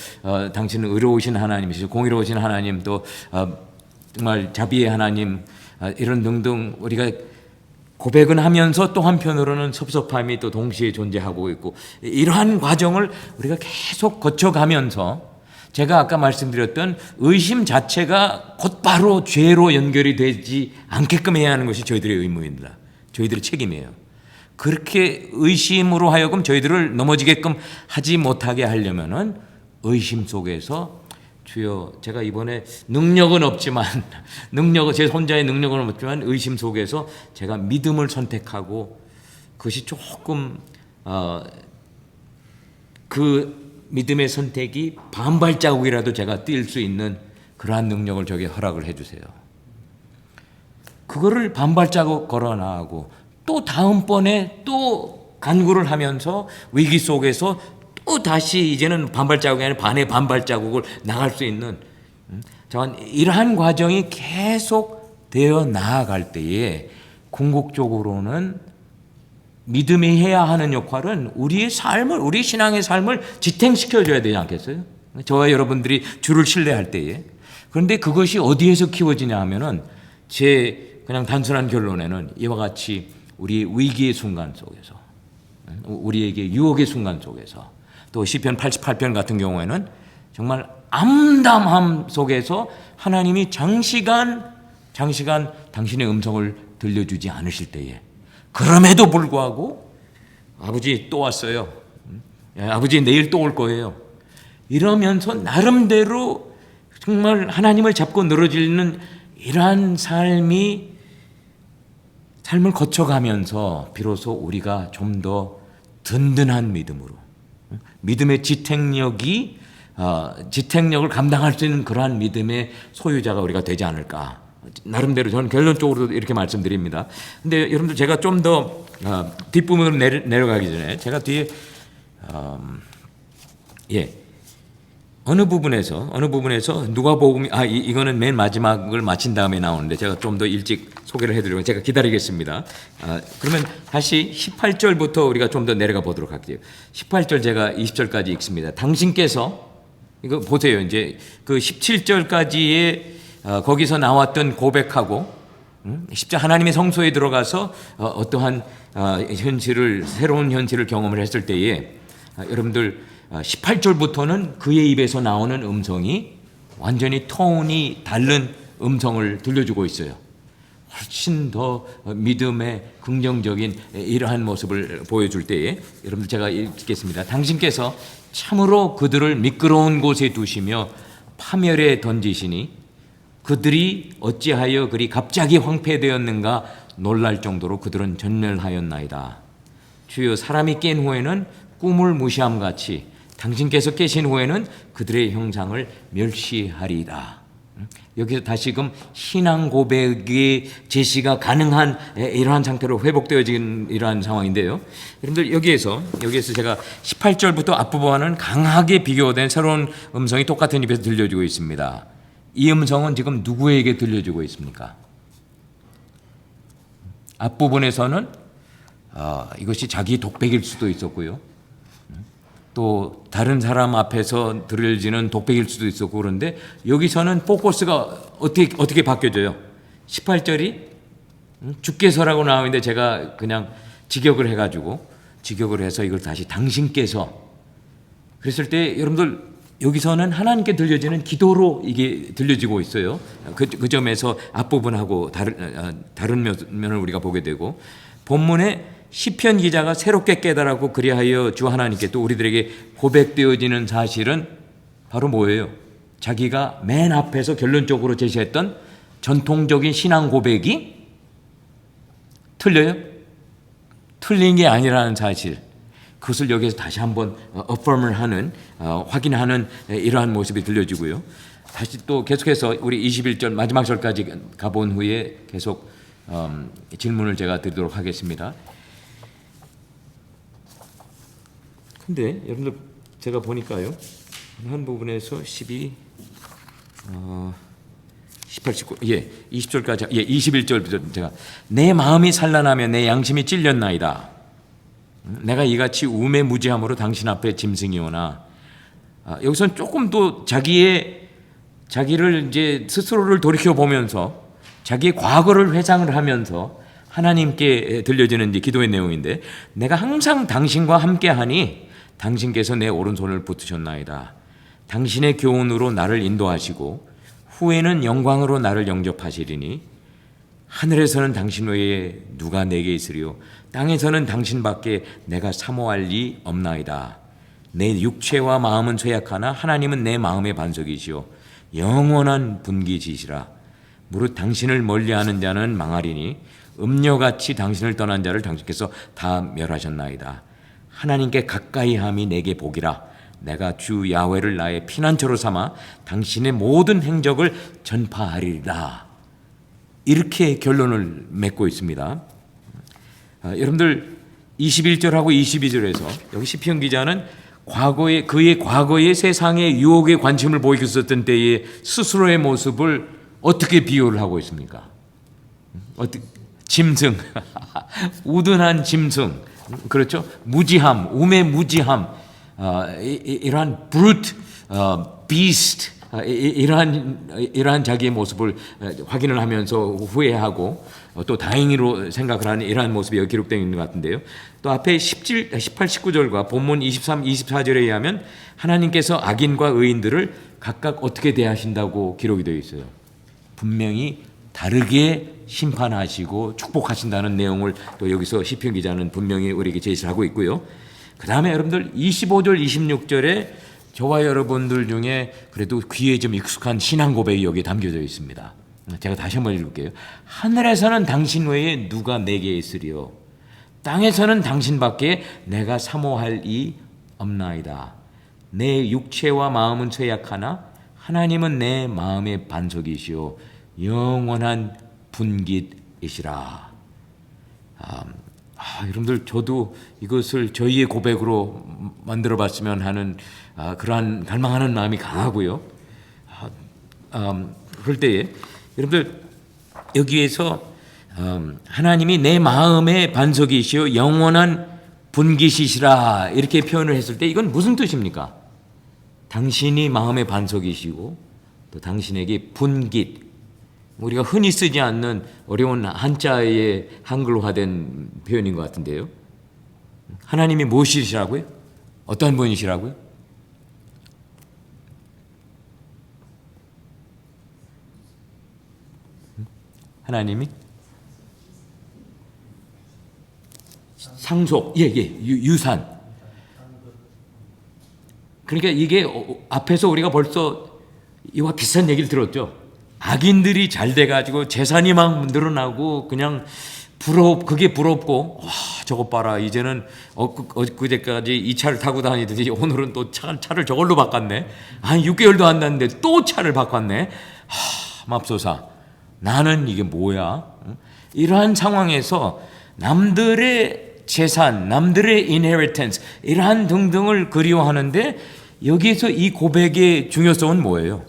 당신은 의로우신 하나님이시죠, 공의로우신 하나님, 또 정말 자비의 하나님, 이런 등등 우리가 고백은 하면서 또 한편으로는 섭섭함이 또 동시에 존재하고 있고, 이러한 과정을 우리가 계속 거쳐가면서 제가 아까 말씀드렸던 의심 자체가 곧바로 죄로 연결이 되지 않게끔 해야 하는 것이 저희들의 의무입니다. 저희들의 책임이에요. 그렇게 의심으로 하여금 저희들을 넘어지게끔 하지 못하게 하려면은 의심 속에서 주여 제가 이번에 능력은 없지만 제 혼자의 능력은 없지만 의심 속에서 제가 믿음을 선택하고, 그것이 조금 그 믿음의 선택이 반발자국이라도 제가 뛸 수 있는 그러한 능력을 저에게 허락을 해주세요. 그거를 반발자국 걸어나가고 또 다음번에 또 간구를 하면서 위기 속에서 또 다시 이제는 반발자국이 아니라 반의 반발자국을 나갈 수 있는, 이러한 과정이 계속 되어 나아갈 때에 궁극적으로는 믿음이 해야 하는 역할은 우리 신앙의 삶을 지탱시켜줘야 되지 않겠어요? 저와 여러분들이 주를 신뢰할 때에. 그런데 그것이 어디에서 키워지냐 하면은 제 그냥 단순한 결론에는 이와 같이 우리 위기의 순간 속에서, 우리에게 유혹의 순간 속에서, 또 시편 88편 같은 경우에는 정말 암담함 속에서 하나님이 장시간 당신의 음성을 들려주지 않으실 때에, 그럼에도 불구하고 아버지 또 왔어요, 아버지 내일 또 올 거예요, 이러면서 나름대로 정말 하나님을 잡고 늘어지는 이러한 삶을 거쳐가면서 비로소 우리가 좀 더 든든한 믿음으로, 믿음의 지탱력을 감당할 수 있는 그러한 믿음의 소유자가 우리가 되지 않을까. 나름대로 저는 결론적으로 이렇게 말씀드립니다. 근데 여러분들 제가 좀 더 뒷부분으로 내려가기 전에 제가 뒤에 어느 부분에서 누가복음 이거는 맨 마지막을 마친 다음에 나오는데 제가 좀 더 일찍 소개를 해드리고 제가 기다리겠습니다. 그러면 다시 18절부터 우리가 좀 더 내려가 보도록 할게요. 18절 제가 20절까지 읽습니다. 당신께서 이거 보세요. 이제 그 17절까지의 거기서 나왔던 고백하고 하나님의 성소에 들어가서 어떠한 새로운 현실을 경험을 했을 때에 여러분들 18절부터는 그의 입에서 나오는 음성이 완전히 톤이 다른 음성을 들려주고 있어요. 훨씬 더 믿음의 긍정적인 이러한 모습을 보여줄 때에 여러분들 제가 읽겠습니다. 당신께서 참으로 그들을 미끄러운 곳에 두시며 파멸에 던지시니 그들이 어찌하여 그리 갑자기 황폐되었는가 놀랄 정도로 그들은 전멸하였나이다. 주여 사람이 깬 후에는 꿈을 무시함같이 당신께서 깨신 후에는 그들의 형상을 멸시하리이다. 여기서 다시금 신앙 고백의 제시가 가능한 이러한 상태로 회복되어진 이러한 상황인데요. 여러분들 여기에서 제가 18절부터 앞부분은 강하게 비교된 새로운 음성이 똑같은 입에서 들려주고 있습니다. 이 음성은 지금 누구에게 들려주고 있습니까? 앞부분에서는 이것이 자기 독백일 수도 있었고요. 또 다른 사람 앞에서 들려지는 독백일 수도 있었고, 그런데 여기서는 포커스가 어떻게 바뀌어져요? 18절이 주께서라고 나오는데 제가 그냥 직역을 해서 이걸 다시 당신께서 그랬을 때 여러분들 여기서는 하나님께 들려지는 기도로 이게 들려지고 있어요. 그 점에서 앞부분하고 다른 면을 우리가 보게 되고, 본문에 시편 기자가 새롭게 깨달았고 그리하여 주 하나님께 또 우리들에게 고백되어지는 사실은 바로 뭐예요? 자기가 맨 앞에서 결론적으로 제시했던 전통적인 신앙 고백이 틀려요? 틀린 게 아니라는 사실. 그것을 여기서 다시 한번 affirm을 하는 확인하는 이러한 모습이 들려지고요. 다시 또 계속해서 우리 21절 마지막 절까지 가본 후에 계속 질문을 제가 드리도록 하겠습니다. 근데 여러분들 제가 보니까요. 한 부분에서 18, 19, 20절까지, 21절 제가 내 마음이 산란하며 내 양심이 찔렸나이다. 내가 이같이 우매무지함으로 당신 앞에 짐승이오나. 여기서는 조금 더 자기를 이제 스스로를 돌이켜 보면서 자기의 과거를 회상을 하면서 하나님께 들려지는 이제 기도의 내용인데, 내가 항상 당신과 함께하니 당신께서 내 오른손을 붙으셨나이다. 당신의 교훈으로 나를 인도하시고 후에는 영광으로 나를 영접하시리니 하늘에서는 당신 외에 누가 내게 있으리요 땅에서는 당신밖에 내가 사모할 리 없나이다. 내 육체와 마음은 쇠약하나 하나님은 내 마음의 반석이시요 영원한 분기지시라. 무릇 당신을 멀리하는 자는 망하리니 음녀같이 당신을 떠난 자를 당신께서 다 멸하셨나이다. 하나님께 가까이함이 내게 복이라. 내가 주 야훼를 나의 피난처로 삼아 당신의 모든 행적을 전파하리라. 이렇게 결론을 맺고 있습니다. 여러분들 21절하고 22절에서 여기 시편 기자는 그의 과거의 세상의 유혹에 관심을 보이고 있었던 때의 스스로의 모습을 어떻게 비유를 하고 있습니까? 짐승, 우둔한 짐승, 그렇죠? 무지함, 우매무지함, 이러한 brute, beast, 이러한 자기의 모습을 확인을 하면서 후회하고 또 다행히로 생각을 하는 이러한 모습이 여기 기록되어 있는 것 같은데요. 또 앞에 18, 19절과 본문 23, 24절에 의하면 하나님께서 악인과 의인들을 각각 어떻게 대하신다고 기록이 되어 있어요. 분명히 다르게 심판하시고 축복하신다는 내용을 또 여기서 시편 기자는 분명히 우리에게 제시하고 있고요. 그 다음에 여러분들 25절, 26절에 저와 여러분들 중에 그래도 귀에 좀 익숙한 신앙 고백이 여기에 담겨져 있습니다. 제가 다시 한번 읽을게요. 하늘에서는 당신 외에 누가 내게 있으리요 땅에서는 당신밖에 내가 사모할 이 없나이다. 내 육체와 마음은 쇠약하나 하나님은 내 마음의 반석이시요 영원한 분깃이시라. 여러분들 저도 이것을 저희의 고백으로 만들어 봤으면 하는 그러한 갈망하는 마음이 강하고요. 그럴 때에 여러분들 여기에서 하나님이 내 마음의 반석이시요 영원한 분깃이시라 이렇게 표현을 했을 때 이건 무슨 뜻입니까? 당신이 마음의 반석이시고 또 당신에게 분깃, 우리가 흔히 쓰지 않는 어려운 한자의 한글화된 표현인 것 같은데요. 하나님이 무엇이시라고요? 어떤 분이시라고요? 하나님이 상속, 유산. 그러니까 이게 앞에서 우리가 벌써 이와 비슷한 얘기를 들었죠. 악인들이 잘 돼가지고 재산이 막 늘어나고 그냥 그게 부럽고 와 저것 봐라 이제는 엊그제까지 이 차를 타고 다니더니 오늘은 또 차를 저걸로 바꿨네. 한 6개월도 안 났는데 또 차를 바꿨네. 맙소사 나는 이게 뭐야? 이러한 상황에서 남들의 재산, 남들의 inheritance 이러한 등등을 그리워하는데 여기에서 이 고백의 중요성은 뭐예요?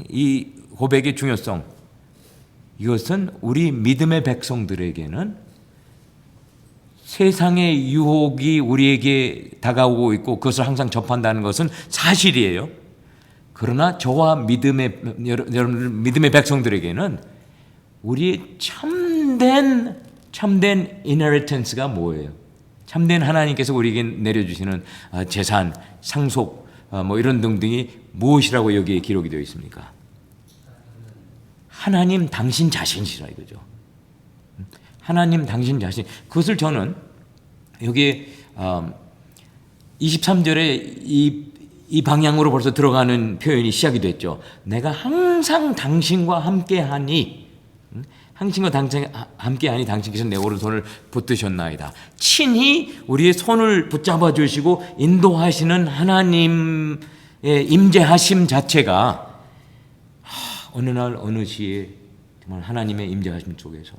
이 고백의 중요성, 이것은 우리 믿음의 백성들에게는 세상의 유혹이 우리에게 다가오고 있고 그것을 항상 접한다는 것은 사실이에요. 그러나 저와 여러분 믿음의 백성들에게는 우리의 참된 inheritance가 뭐예요? 참된 하나님께서 우리에게 내려주시는 재산, 상속, 뭐 이런 등등이 무엇이라고 여기에 기록이 되어 있습니까? 하나님 당신 자신이시라 이거죠. 하나님 당신 자신. 그것을 저는 여기 23절에 이 방향으로 벌써 들어가는 표현이 시작이 됐죠. 내가 항상 당신과 함께하니, 당신과 함께하니 당신께서 내 오른손을 붙드셨나이다. 친히 우리의 손을 붙잡아 주시고 인도하시는 하나님의 임재하심 자체가 어느 날 어느 시에 정말 하나님의 임재하심 속에서,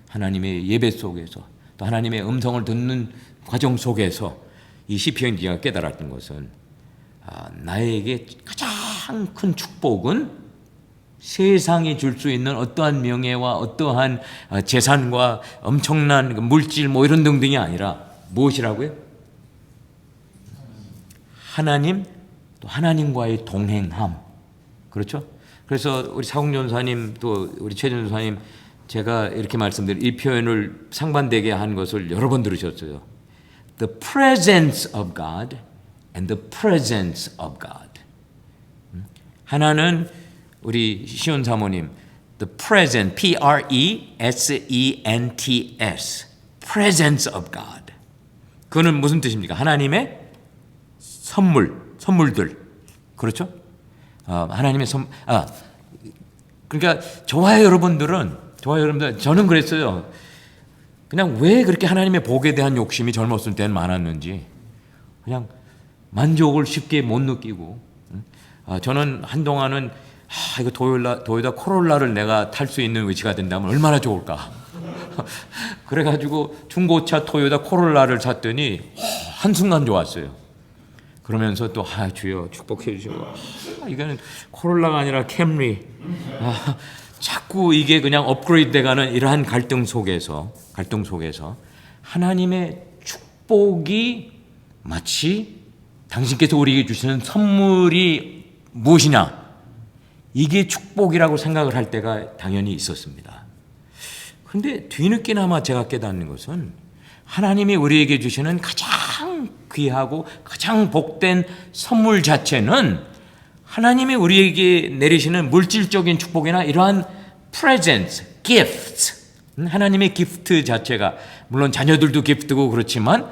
하나님의 예배 속에서, 또 하나님의 음성을 듣는 과정 속에서 이 시편 기자가 깨달았던 것은 나에게 가장 큰 축복은 세상이 줄 수 있는 어떠한 명예와 어떠한 재산과 엄청난 물질 뭐 이런 등등이 아니라 무엇이라고요? 하나님, 또 하나님과의 동행함. 그렇죠? 그래서 우리 사공 전사님 또 우리 최 전사님 제가 이렇게 말씀드린 이 표현을 상반되게 한 것을 여러 번 들으셨어요. The presence of God and the presence of God. 하나는 우리 시온 사모님 the present, P-R-E-S-E-N-T-S, presence of God. 그거는 무슨 뜻입니까? 하나님의 선물들. 그렇죠? 하나님의 그러니까 저와 여러분들 저는 그랬어요. 그냥 왜 그렇게 하나님의 복에 대한 욕심이 젊었을 때는 많았는지 그냥 만족을 쉽게 못 느끼고, 저는 한동안은 이거 도요타 코롤라를 내가 탈 수 있는 위치가 된다면 얼마나 좋을까. 그래가지고 중고차 토요타 코롤라를 샀더니 한순간 좋았어요. 그러면서 또 주여 축복해 주시고 이거는 코롤라가 아니라 캠리, 자꾸 이게 그냥 업그레이드 돼가는 이러한 갈등 속에서 하나님의 축복이 마치 당신께서 우리에게 주시는 선물이 무엇이냐, 이게 축복이라고 생각을 할 때가 당연히 있었습니다. 그런데 뒤늦게나마 제가 깨닫는 것은 하나님이 우리에게 주시는 가장 귀하고 가장 복된 선물 자체는 하나님이 우리에게 내리시는 물질적인 축복이나 이러한 presents, gifts, 하나님의 기프트 자체가, 물론 자녀들도 기프트고 그렇지만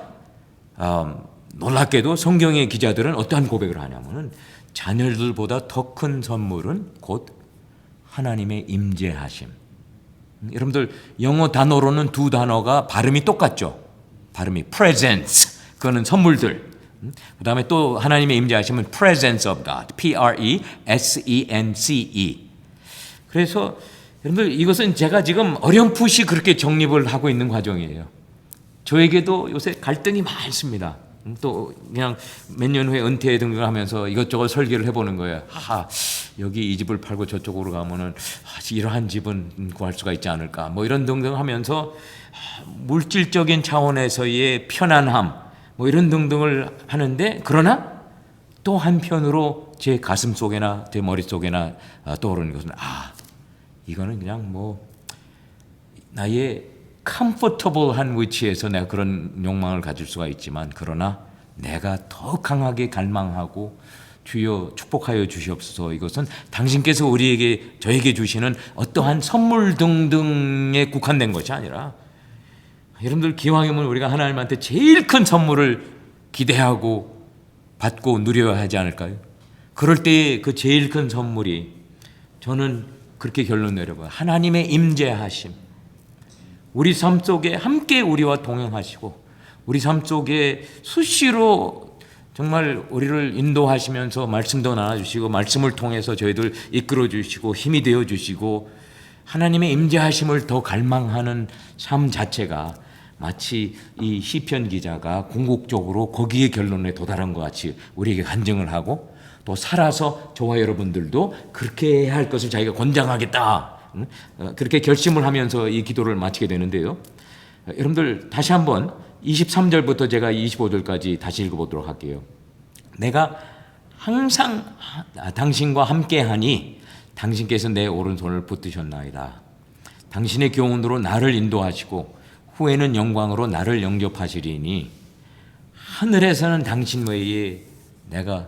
놀랍게도 성경의 기자들은 어떠한 고백을 하냐면은 자녀들보다 더 큰 선물은 곧 하나님의 임재하심. 여러분들 영어 단어로는 두 단어가 발음이 똑같죠. 발음이 presents, 그거는 선물들. 그 다음에 또 하나님의 임재하심은 presence of God, P-R-E-S-E-N-C-E. 그래서 여러분들 이것은 제가 지금 어렴풋이 그렇게 정립을 하고 있는 과정이에요. 저에게도 요새 갈등이 많습니다. 또 그냥 몇 년 후에 은퇴 등을 하면서 이것저것 설계를 해보는 거예요. 여기 이 집을 팔고 저쪽으로 가면은 이러한 집은 구할 수가 있지 않을까, 뭐 이런 등등 하면서 물질적인 차원에서의 편안함 뭐 이런 등등을 하는데, 그러나 또 한편으로 제 가슴 속에나 제 머릿속에나 떠오르는 것은 이거는 그냥 뭐 나의 컴포터블한 위치에서 내가 그런 욕망을 가질 수가 있지만, 그러나 내가 더 강하게 갈망하고 주여 축복하여 주시옵소서, 이것은 당신께서 저에게 주시는 어떠한 선물 등등에 국한된 것이 아니라, 여러분들 기왕이면 우리가 하나님한테 제일 큰 선물을 기대하고 받고 누려야 하지 않을까요? 그럴 때의 그 제일 큰 선물이, 저는 그렇게 결론 내려봐요. 하나님의 임재하심. 우리 삶 속에 함께 우리와 동행하시고 우리 삶 속에 수시로 정말 우리를 인도하시면서 말씀도 나눠주시고 말씀을 통해서 저희들 이끌어주시고 힘이 되어주시고 하나님의 임재하심을 더 갈망하는 삶 자체가 마치 이 시편 기자가 궁극적으로 거기에 결론에 도달한 것 같이 우리에게 간증을 하고, 또 살아서 저와 여러분들도 그렇게 해야 할 것을 자기가 권장하겠다, 그렇게 결심을 하면서 이 기도를 마치게 되는데요. 여러분들 다시 한번 23절부터 제가 25절까지 다시 읽어보도록 할게요. 내가 항상 당신과 함께하니 당신께서 내 오른손을 붙드셨나이다. 당신의 교훈으로 나를 인도하시고 후에는 영광으로 나를 영접하시리니 하늘에서는 당신 외에 내가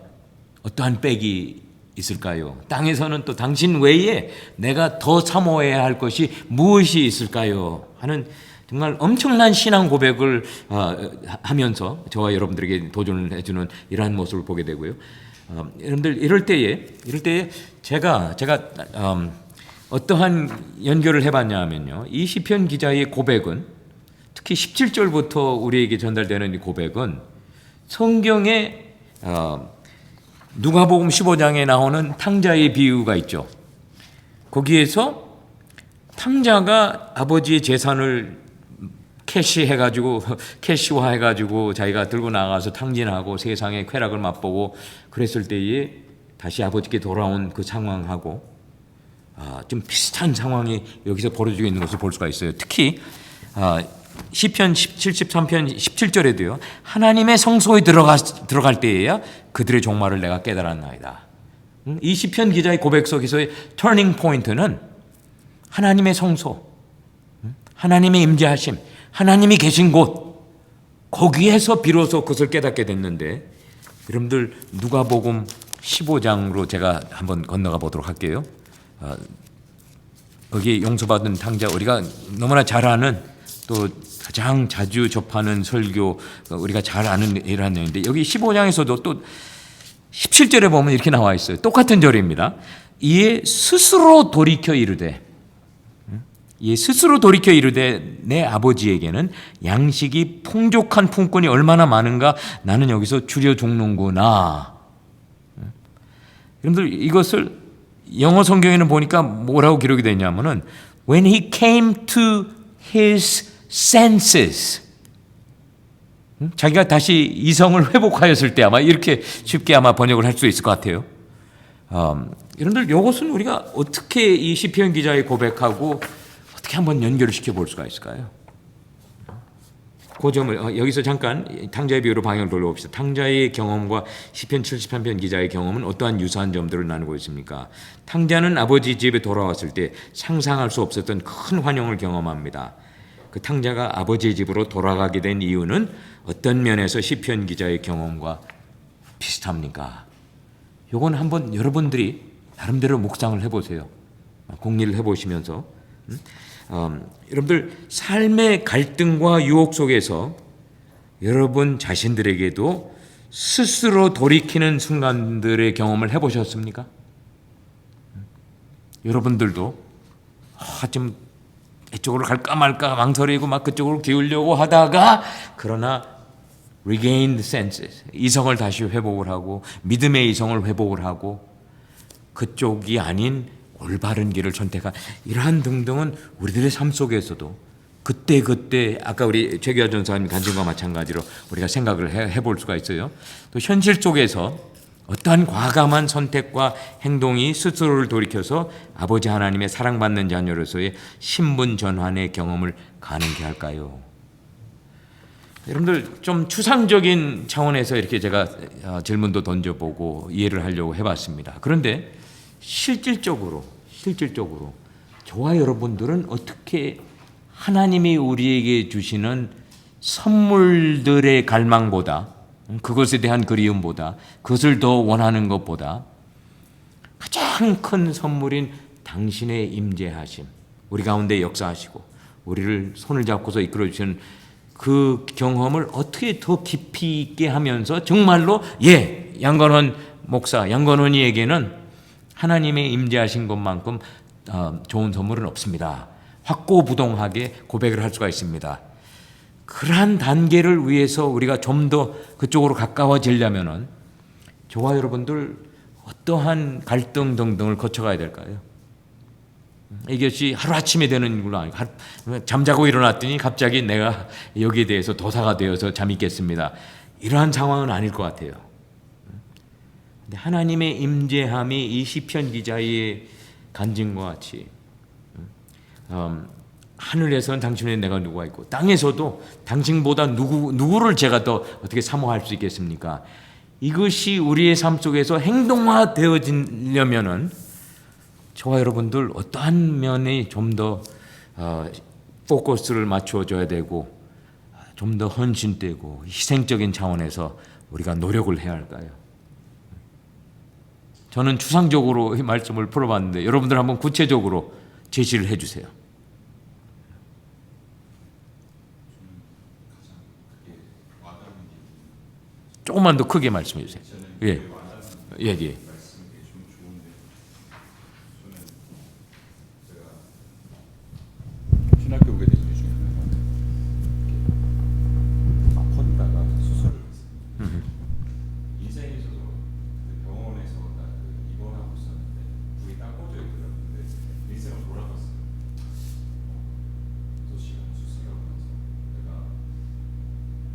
어떠한 빽이 있을까요? 땅에서는 또 당신 외에 내가 더 사모해야 할 것이 무엇이 있을까요? 하는 정말 엄청난 신앙 고백을 하면서 저와 여러분들에게 도전을 해주는 이러한 모습을 보게 되고요. 여러분들 이럴 때에 제가 어떠한 연결을 해봤냐 하면요. 이 시편 기자의 고백은 특히 17절부터 우리에게 전달되는 이 고백은 성경에 누가복음 15장에 나오는 탕자의 비유가 있죠. 거기에서 탕자가 아버지의 재산을 캐시화해가지고 자기가 들고 나가서 탕진하고 세상의 쾌락을 맛보고 그랬을 때에 다시 아버지께 돌아온 그 상황하고 좀 비슷한 상황이 여기서 벌어지고 있는 것을 볼 수가 있어요. 특히 시편 73편 17절에도요. 하나님의 성소에 들어갈 때에야 그들의 종말을 내가 깨달았나이다. 이 시편 기자의 고백 속에서의 터닝 포인트는 하나님의 성소, 하나님의 임재하심, 하나님이 계신 곳, 거기에서 비로소 그것을 깨닫게 됐는데, 여러분들 누가복음 15장으로 제가 한번 건너가 보도록 할게요. 거기 용서받은 탕자, 우리가 너무나 잘 아는 또 가장 자주 접하는 설교, 우리가 잘 아는 이러한 내용인데, 여기 15장에서도 또 17절에 보면 이렇게 나와 있어요. 똑같은 절입니다. 이에 스스로 돌이켜 이르되 내 아버지에게는 양식이 풍족한 품꾼이 얼마나 많은가, 나는 여기서 줄여 죽는구나. 여러분들 이것을 영어 성경에는 보니까 뭐라고 기록이 되냐면은 when he came to his senses, 자기가 다시 이성을 회복하였을 때, 아마 이렇게 쉽게 아마 번역을 할 수 있을 것 같아요. 여러분들 이것은 우리가 어떻게 이 시편 기자의 고백하고 어떻게 한번 연결을 시켜볼 수가 있을까요? 그 점을 여기서 잠깐 탕자의 비유로 방향을 돌려봅시다. 탕자의 경험과 시편 73편 기자의 경험은 어떠한 유사한 점들을 나누고 있습니까? 탕자는 아버지 집에 돌아왔을 때 상상할 수 없었던 큰 환영을 경험합니다. 그 탕자가 아버지의 집으로 돌아가게 된 이유는 어떤 면에서 시편 기자의 경험과 비슷합니까? 요건 한번 여러분들이 나름대로 묵상을 해보세요. 공리를 해보시면서 여러분들 삶의 갈등과 유혹 속에서 여러분 자신들에게도 스스로 돌이키는 순간들의 경험을 해보셨습니까? 여러분들도 좀 이쪽으로 갈까 말까 망설이고 막 그쪽으로 기울려고 하다가, 그러나 regained senses, 이성을 다시 회복을 하고 믿음의 이성을 회복을 하고 그쪽이 아닌 올바른 길을 선택한 이러한 등등은 우리들의 삶 속에서도 그때 아까 우리 최규하 전사님 간증과 마찬가지로 우리가 생각을 해볼 수가 있어요. 또 현실 속에서 어떠한 과감한 선택과 행동이 스스로를 돌이켜서 아버지 하나님의 사랑받는 자녀로서의 신분 전환의 경험을 가능케 할까요? 여러분들 좀 추상적인 차원에서 이렇게 제가 질문도 던져보고 이해를 하려고 해봤습니다. 그런데 실질적으로 저와 여러분들은 어떻게 하나님이 우리에게 주시는 선물들의 갈망보다, 그것에 대한 그리움보다, 그것을 더 원하는 것보다 가장 큰 선물인 당신의 임재하심, 우리 가운데 역사하시고 우리를 손을 잡고서 이끌어 주시는 그 경험을 어떻게 더 깊이 있게 하면서 정말로 양건원 목사, 양건원이에게는 하나님의 임재하신 것만큼 좋은 선물은 없습니다. 확고부동하게 고백을 할 수가 있습니다. 그러한 단계를 위해서 우리가 좀 더 그쪽으로 가까워지려면은 저와 여러분들 어떠한 갈등 등등을 거쳐가야 될까요? 이것이 하루아침에 되는 걸로 아니고 잠자고 일어났더니 갑자기 내가 여기에 대해서 도사가 되어서 잠이 깼습니다. 이러한 상황은 아닐 것 같아요. 근데 하나님의 임재함이 이 시편 기자의 간증과 같이 하늘에서는 당신의 내가 누가 있고 땅에서도 당신보다 누구를 제가 더 어떻게 사모할 수 있겠습니까? 이것이 우리의 삶 속에서 행동화되어지려면은 저와 여러분들 어떠한 면에 좀 더 포커스를 맞춰줘야 되고 좀 더 헌신되고 희생적인 차원에서 우리가 노력을 해야 할까요? 저는 추상적으로 이 말씀을 풀어봤는데 여러분들 한번 구체적으로 제시를 해주세요. 조금만 더 크게 말씀해 주세요. 저는 예. 되게 와닿는 예, 예. 말씀이 좀 좋은데 저는 제가 신학교 오게 된 이유 중에 하나가 아팠다가 수술을 했습니다. 인생에서도 병원에서 입원하고 있었는데 불이 딱 꺼져 있더라고요. 근데 인생을 돌아봤어요. 6시간 수술하고 나서 내가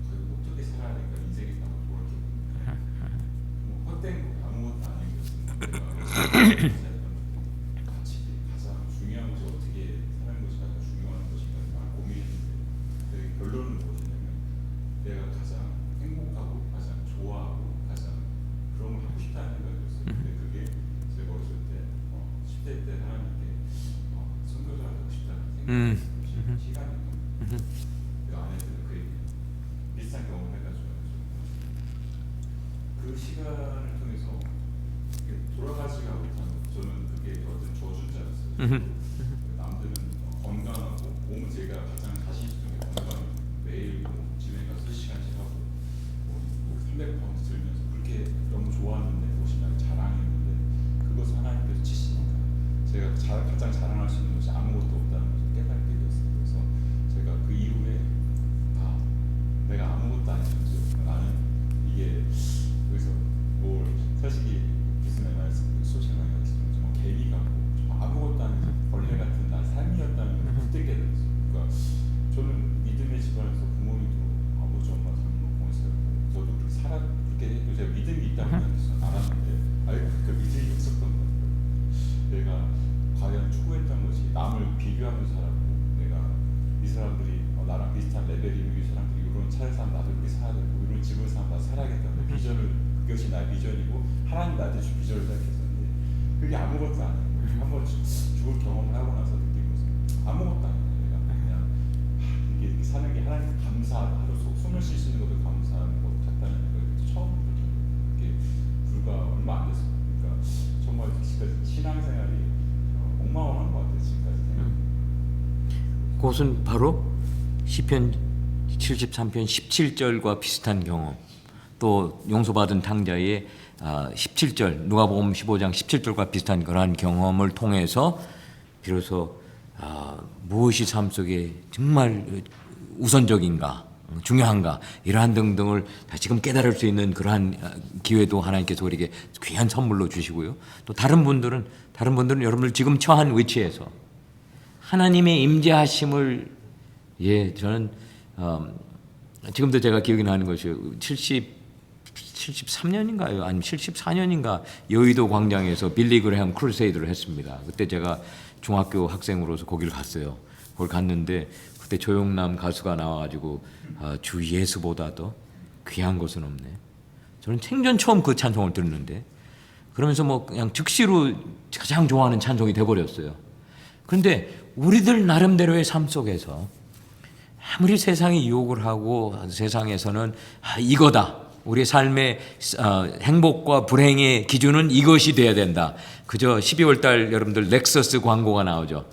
거의 어떻게 살아야 될까 인생이 딱 돌아보고 뭐 헛된 거 아무것도 아니었습니다. 같이 가장 중요한 것이 어떻게 사는 것이 가장 중요한 것인가 막 고민했는데 그 결론은 무엇이냐면 내가 가장 행복하고 가장 좋아하고 가장 그런 걸 하고 싶다는 생각이었어요. 근데 그게 제 어렸을 때 10대 때 하나님께 선교사를 하고 싶다는 생각이 시간이 그 아내들은 그 얘기 비슷한 경험을 해가지고 그 시간을 통해서 돌아가지가 못하는 저는 그게 어떤 저주인 줄 알았어요. 남들은 건강하고 몸은 제가 가장 자신 있는 게 건강 매일 집에 가서 3시간씩 하고 300파운드 들면서 그렇게 너무 좋았는데 그것이 나의 자랑이었는데 그것을 하나님께서 치시니까 제가 가장 자랑할 수 있는 것이 아무것도 없다는 것을 깨닫게 되었어요. 그래서 제가 그 이후에 내가 아무것도 아니면서 나는 이게 그래서 뭘 사실 교수님 말씀 소셜 말씀은 정말 개미 같고 정말 아무것도 아닌 벌레 같은 나 삶이었다는 걸 그때 깨달았어요. 그러니까 저는 믿음의 집안에서 부모님도 아버지 엄마 장로공을 살고 저도 그렇게 해도 제가 믿음이 있다고 생각했어요. 알았는데 알고 그 믿음이 없었던 것 같아요. 내가 과연 추구했던 것이 남을 비교하면서 살았고 내가 이 사람들이 나랑 비슷한 레벨이고 이 사람들이 이런 차를 사면 나도 이렇게 사야 되고 이런 집을 사면 나도 살아야겠다는 비전을 그것이 나의 비전이고 하나님 나한테 준 비전을 생각했었는데 그게 아무것도 아니고 한번 죽을 경험을 하고 나서 느낀 것은 아무것도 아니야. 내가 그냥 이렇게 사는 게 하나님 감사하다. 하루 숨을 쉴 수 있는 것도 감사한 것 같다는 생각이 처음 들었어요. 그게 불과 얼마 안 됐어요. 그러니까 정말 지금까지 신앙생활이 엉망을 한 것 같아요. 지금까지 생각. 그것은 바로 시편 73편 17절과 비슷한 경험, 또 용서받은 탕자의 17절, 누가복음 15장 17절과 비슷한 그러한 경험을 통해서 비로소 무엇이 삶 속에 정말 우선적인가, 중요한가 이러한 등등을 다시금 깨달을 수 있는 그러한 기회도 하나님께서 우리에게 귀한 선물로 주시고요. 또 다른 분들은 여러분들 지금 처한 위치에서 하나님의 임재하심을 저는 지금도 제가 기억이 나는 것이 73년인가요? 아니면 74년인가 여의도 광장에서 빌리 그레엄 크루세이드를 했습니다. 그때 제가 중학교 학생으로서 거기를 갔어요. 거기 갔는데 그때 조용남 가수가 나와가지고 주 예수보다도 귀한 것은 없네. 저는 생전 처음 그 찬송을 듣는데 그러면서 뭐 그냥 즉시로 가장 좋아하는 찬송이 돼버렸어요. 그런데 우리들 나름대로의 삶 속에서 아무리 세상이 유혹을 하고 세상에서는 이거다. 우리 삶의 행복과 불행의 기준은 이것이 돼야 된다. 그저 12월 달 여러분들 렉서스 광고가 나오죠.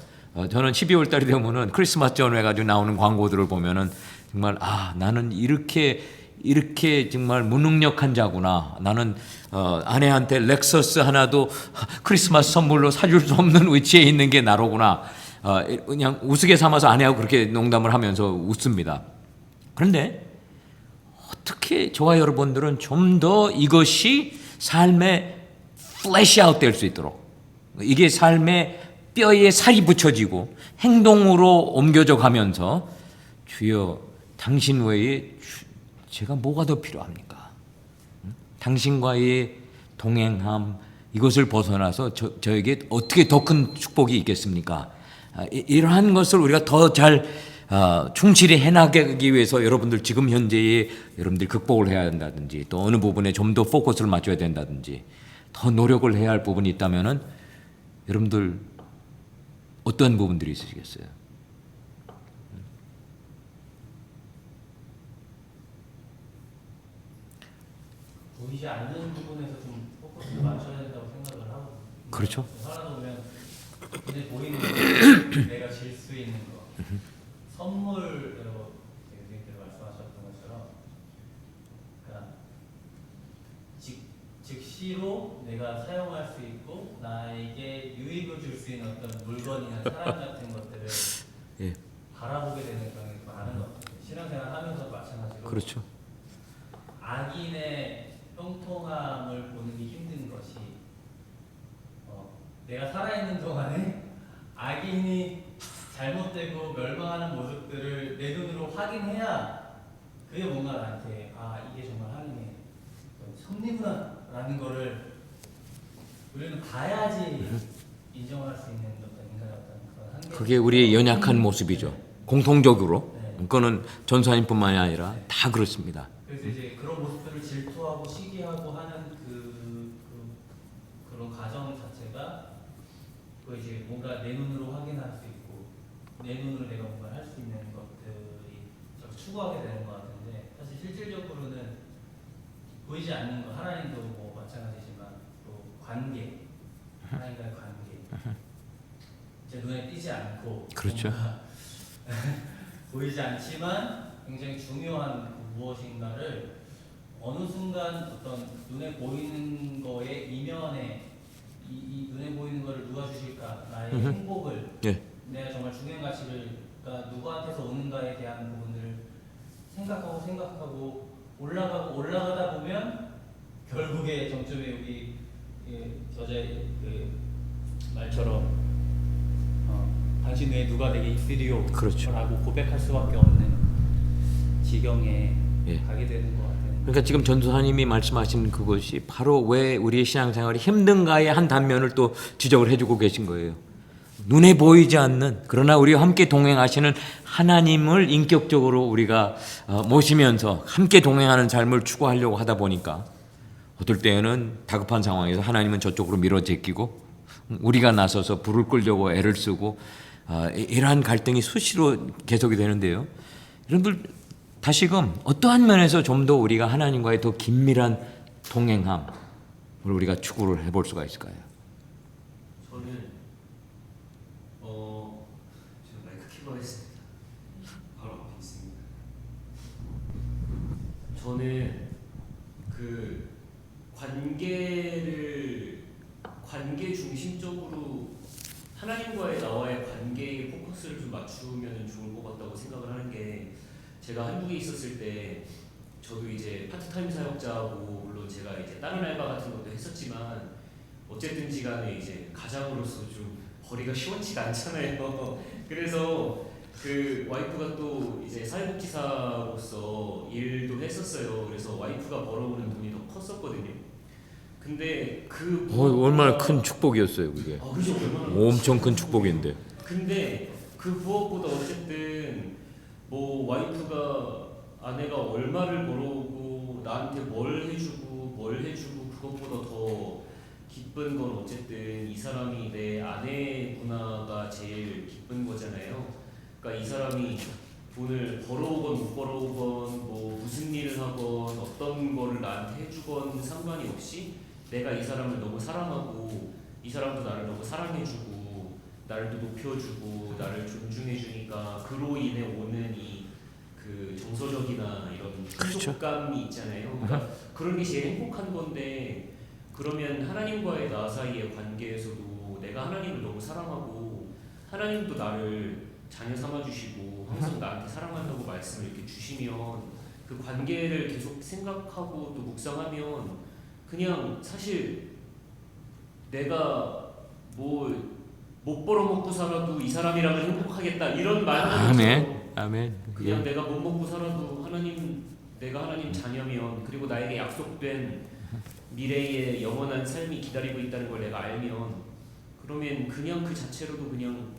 저는 12월 달이 되면은 크리스마스 전후에 가지고 나오는 광고들을 보면은 정말 나는 이렇게 정말 무능력한 자구나. 나는 아내한테 렉서스 하나도 크리스마스 선물로 사줄 수 없는 위치에 있는 게 나로구나. 그냥 우스개 삼아서 아내하고 그렇게 농담을 하면서 웃습니다. 그런데 어떻게 저와 여러분들은 좀 더 이것이 삶의 플래시 아웃 될 수 있도록 이게 삶의 뼈에 살이 붙여지고 행동으로 옮겨져 가면서 주여 당신 외에 제가 뭐가 더 필요합니까? 당신과의 동행함 이것을 벗어나서 저에게 어떻게 더 큰 축복이 있겠습니까? 이러한 것을 우리가 더 잘 충실히 해나가기 위해서 여러분들 지금 현재에 여러분들 극복을 해야 한다든지 또 어느 부분에 좀 더 포커스를 맞춰야 된다든지 더 노력을 해야 할 부분이 있다면은 여러분들 어떤 부분들이 있으시겠어요? 보이지 않는 부분에서 좀 포커스를 맞춰야 된다고 생각을 하고. 그렇죠. 살아다 보면 눈에 보이는 거, 내가 질 수 있는 거, 선물로 선생님께서 말씀하셨던 것처럼, 그러니까 수시로 내가 사용할 수 있고 나에게 유익을 줄 수 있는 어떤 물건이나 사람 같은 것들을 예. 바라보게 되는 경우가 많은 것 같아요. 신앙생활 하면서도 마찬가지로 그렇죠. 악인의 형통함을 보는 게 힘든 것이 내가 살아있는 동안에 악인이 잘못되고 멸망하는 모습들을 내 눈으로 확인해야 그게 뭔가 나한테 이게 정말 하나님의 섭리구나 라는 거를 우리는 봐야지 인정을 할 수 있는 어떤 인간의 어떤 그런 한계. 그게 우리의 연약한 모습이죠. 공통적으로. 네. 그거는 전사님뿐만이 아니라 다 그렇습니다. 그래서 이제 그런 모습들을 질투하고 시기하고 하는 그런 과정 자체가 그 이제 뭔가 내 눈으로 확인할 수 있고 내 눈으로 내가 뭔가 할 수 있는 것들이 자꾸 추구하게 되는 것 같은데 사실 실질적으로는 보이지 않는 거 하나님도 뭐 마찬가지지만 또 관계 하나님과의 관계 제 눈에 띄지 않고 그렇죠. 뭔가 보이지 않지만 굉장히 중요한 그 무엇인가를 어느 순간 어떤 눈에 보이는 거의 이면에 이 눈에 보이는 거를 누가 주실까 나의 행복을 예. 내가 정말 중요한 가치가 누구한테서 오는가에 대한 부분을 생각하고 올라가다 보면 결국에 정점에 여기 저자의 그 말처럼 당신 외에 누가 내게 있으리요 그렇죠. 라고 고백할 수밖에 없는 지경에 예. 가게 되는 것 같아요. 그러니까 지금 전도사님이 말씀하신 그것이 바로 왜 우리의 신앙생활이 힘든가의 한 단면을 또 지적을 해주고 계신 거예요. 눈에 보이지 않는 그러나 우리와 함께 동행하시는 하나님을 인격적으로 우리가 모시면서 함께 동행하는 삶을 추구하려고 하다 보니까 어떨 때에는 다급한 상황에서 하나님은 저쪽으로 밀어 제끼고 우리가 나서서 불을 끌려고 애를 쓰고 이러한 갈등이 수시로 계속이 되는데요. 여러분들 다시금 어떠한 면에서 좀 더 우리가 하나님과의 더 긴밀한 동행함을 우리가 추구를 해볼 수가 있을까요? 저는 제가 마이크 켜고 했습니다. 바로 앞에 있습니다. 저는 그 관계 중심적으로 하나님과의 나와의 관계에 포커스를 좀 맞추면 좋을 것 같다고 생각을 하는 게 제가 한국에 있었을 때 저도 이제 파트타임 사역자고 물론 제가 이제 다른 알바 같은 것도 했었지만 어쨌든지 간에 이제 가장으로서 좀 벌이가 시원치가 않잖아요. 그래서 그 와이프가 또 이제 사회복지사로서 일도 했었어요. 그래서 와이프가 벌어오는 돈이 더 컸었거든요. 근데 그 얼마나 큰 축복이었어요 그게. 그죠, 얼마나 엄청 큰 축복인데. 근데 그 무엇보다 어쨌든 뭐 와이프가 아내가 얼마를 벌어오고 나한테 뭘 해주고 그것보다 더 기쁜 건 어쨌든 이 사람이 내 아내구나가 제일 기쁜 거잖아요. 그러니까 이 사람이 돈을 벌어오건 못 벌어오건 뭐 무슨 일을 하건 어떤 거를 나한테 해주건 상관이 없이 내가 이 사람을 너무 사랑하고 이 사람도 나를 너무 사랑해주고 나를 또 높여주고 나를 존중해주니까 그로 인해 오는 이 그 정서적이나 이런 행복감이 있잖아요. 그러니까 그런 게 제일 행복한 건데 그러면 하나님과의 나 사이의 관계에서도 내가 하나님을 너무 사랑하고 하나님도 나를 자녀 삼아주시고 항상 나한테 사랑한다고 말씀을 이렇게 주시면 그 관계를 계속 생각하고 또 묵상하면 그냥 사실 내가 뭐 못 벌어먹고 살아도 이 사람이랑은 행복하겠다 이런 말하는 거죠. 아멘. 그냥 내가 못 먹고 살아도 내가 하나님 자녀면 그리고 나에게 약속된 미래의 영원한 삶이 기다리고 있다는 걸 내가 알면 그러면 그냥 그 자체로도 그냥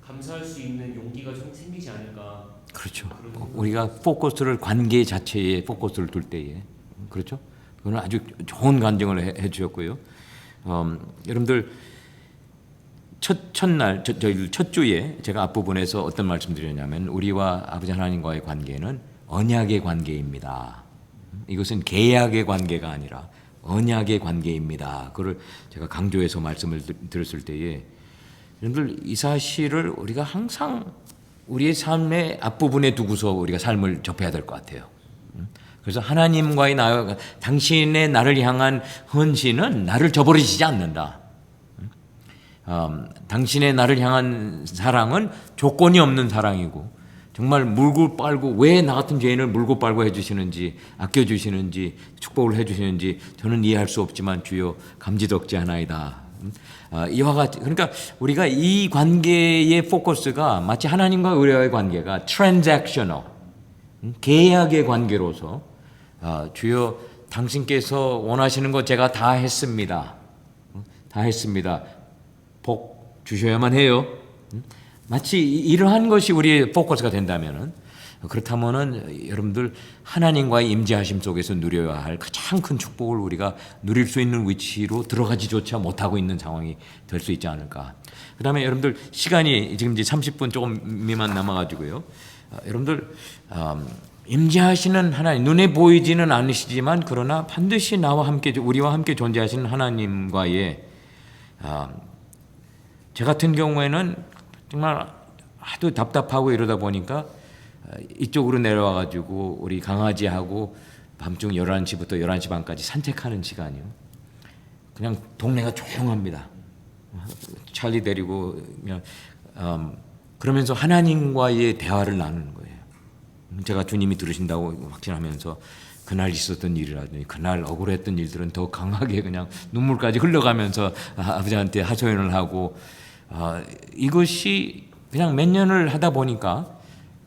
감사할 수 있는 용기가 좀 생기지 않을까. 그렇죠. 우리가 포커스를 관계 자체에 포커스를 둘 때에 그렇죠. 그건 아주 좋은 간증을 해주셨고요. 여러분들 저희 첫 주에 제가 앞부분에서 어떤 말씀드렸냐면 우리와 아버지 하나님과의 관계는 언약의 관계입니다. 이것은 계약의 관계가 아니라 언약의 관계입니다. 그걸 제가 강조해서 말씀을 드렸을 때에 여러분들 이 사실을 우리가 항상 우리의 삶의 앞부분에 두고서 우리가 삶을 접해야 될 것 같아요. 그래서 하나님과의 당신의 나를 향한 헌신은 나를 저버리시지 않는다. 당신의 나를 향한 사랑은 조건이 없는 사랑이고 정말 물고 빨고 왜 나 같은 죄인을 물고 빨고 해주시는지 아껴주시는지 축복을 해주시는지 저는 이해할 수 없지만 주여 감지덕지 하나이다. 이와 같이 그러니까 우리가 이 관계의 포커스가 마치 하나님과 우리와의 관계가 transactional 계약의 관계로서 주여 당신께서 원하시는 것 제가 다 했습니다. 다 했습니다. 복 주셔야만 해요. 마치 이러한 것이 우리의 포커스가 된다면은 그렇다면은 여러분들 하나님과의 임재하심 속에서 누려야 할 가장 큰 축복을 우리가 누릴 수 있는 위치로 들어가지조차 못하고 있는 상황이 될 수 있지 않을까. 그다음에 여러분들 시간이 지금 이제 30분 조금 미만 남아가지고요. 여러분들 임재하시는 하나님 눈에 보이지는 않으시지만 그러나 반드시 나와 함께 우리와 함께 존재하시는 하나님과의 저 같은 경우에는 정말 하도 답답하고 이러다 보니까 이쪽으로 내려와 가지고 우리 강아지하고 밤중 11시부터 11시 반까지 산책하는 시간이요. 그냥 동네가 조용합니다. 찰리 데리고 그냥 그러면서 하나님과의 대화를 나누는 거예요. 제가 주님이 들으신다고 확신하면서 그날 있었던 일이라든지 그날 억울했던 일들은 더 강하게 그냥 눈물까지 흘러가면서 아버지한테 하소연을 하고 이것이 그냥 몇 년을 하다 보니까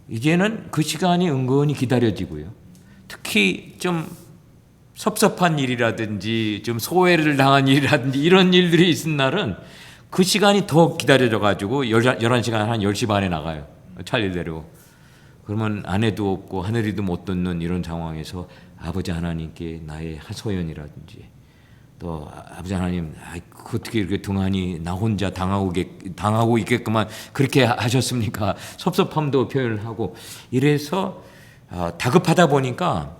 이제는 그 시간이 은근히 기다려지고요. 특히 좀 섭섭한 일이라든지 좀 소외를 당한 일이라든지 이런 일들이 있은 날은 그 시간이 더 기다려져 가지고 11시간 한 10시 반에 나가요. 찰리대로. 그러면 아내도 없고 하늘이도 못 듣는 이런 상황에서 아버지 하나님께 나의 하소연이라든지 또 아버지 하나님 어떻게 이렇게 등한히 나 혼자 당하고 있겠구만 그렇게 하셨습니까? 섭섭함도 표현을 하고 이래서 다급하다 보니까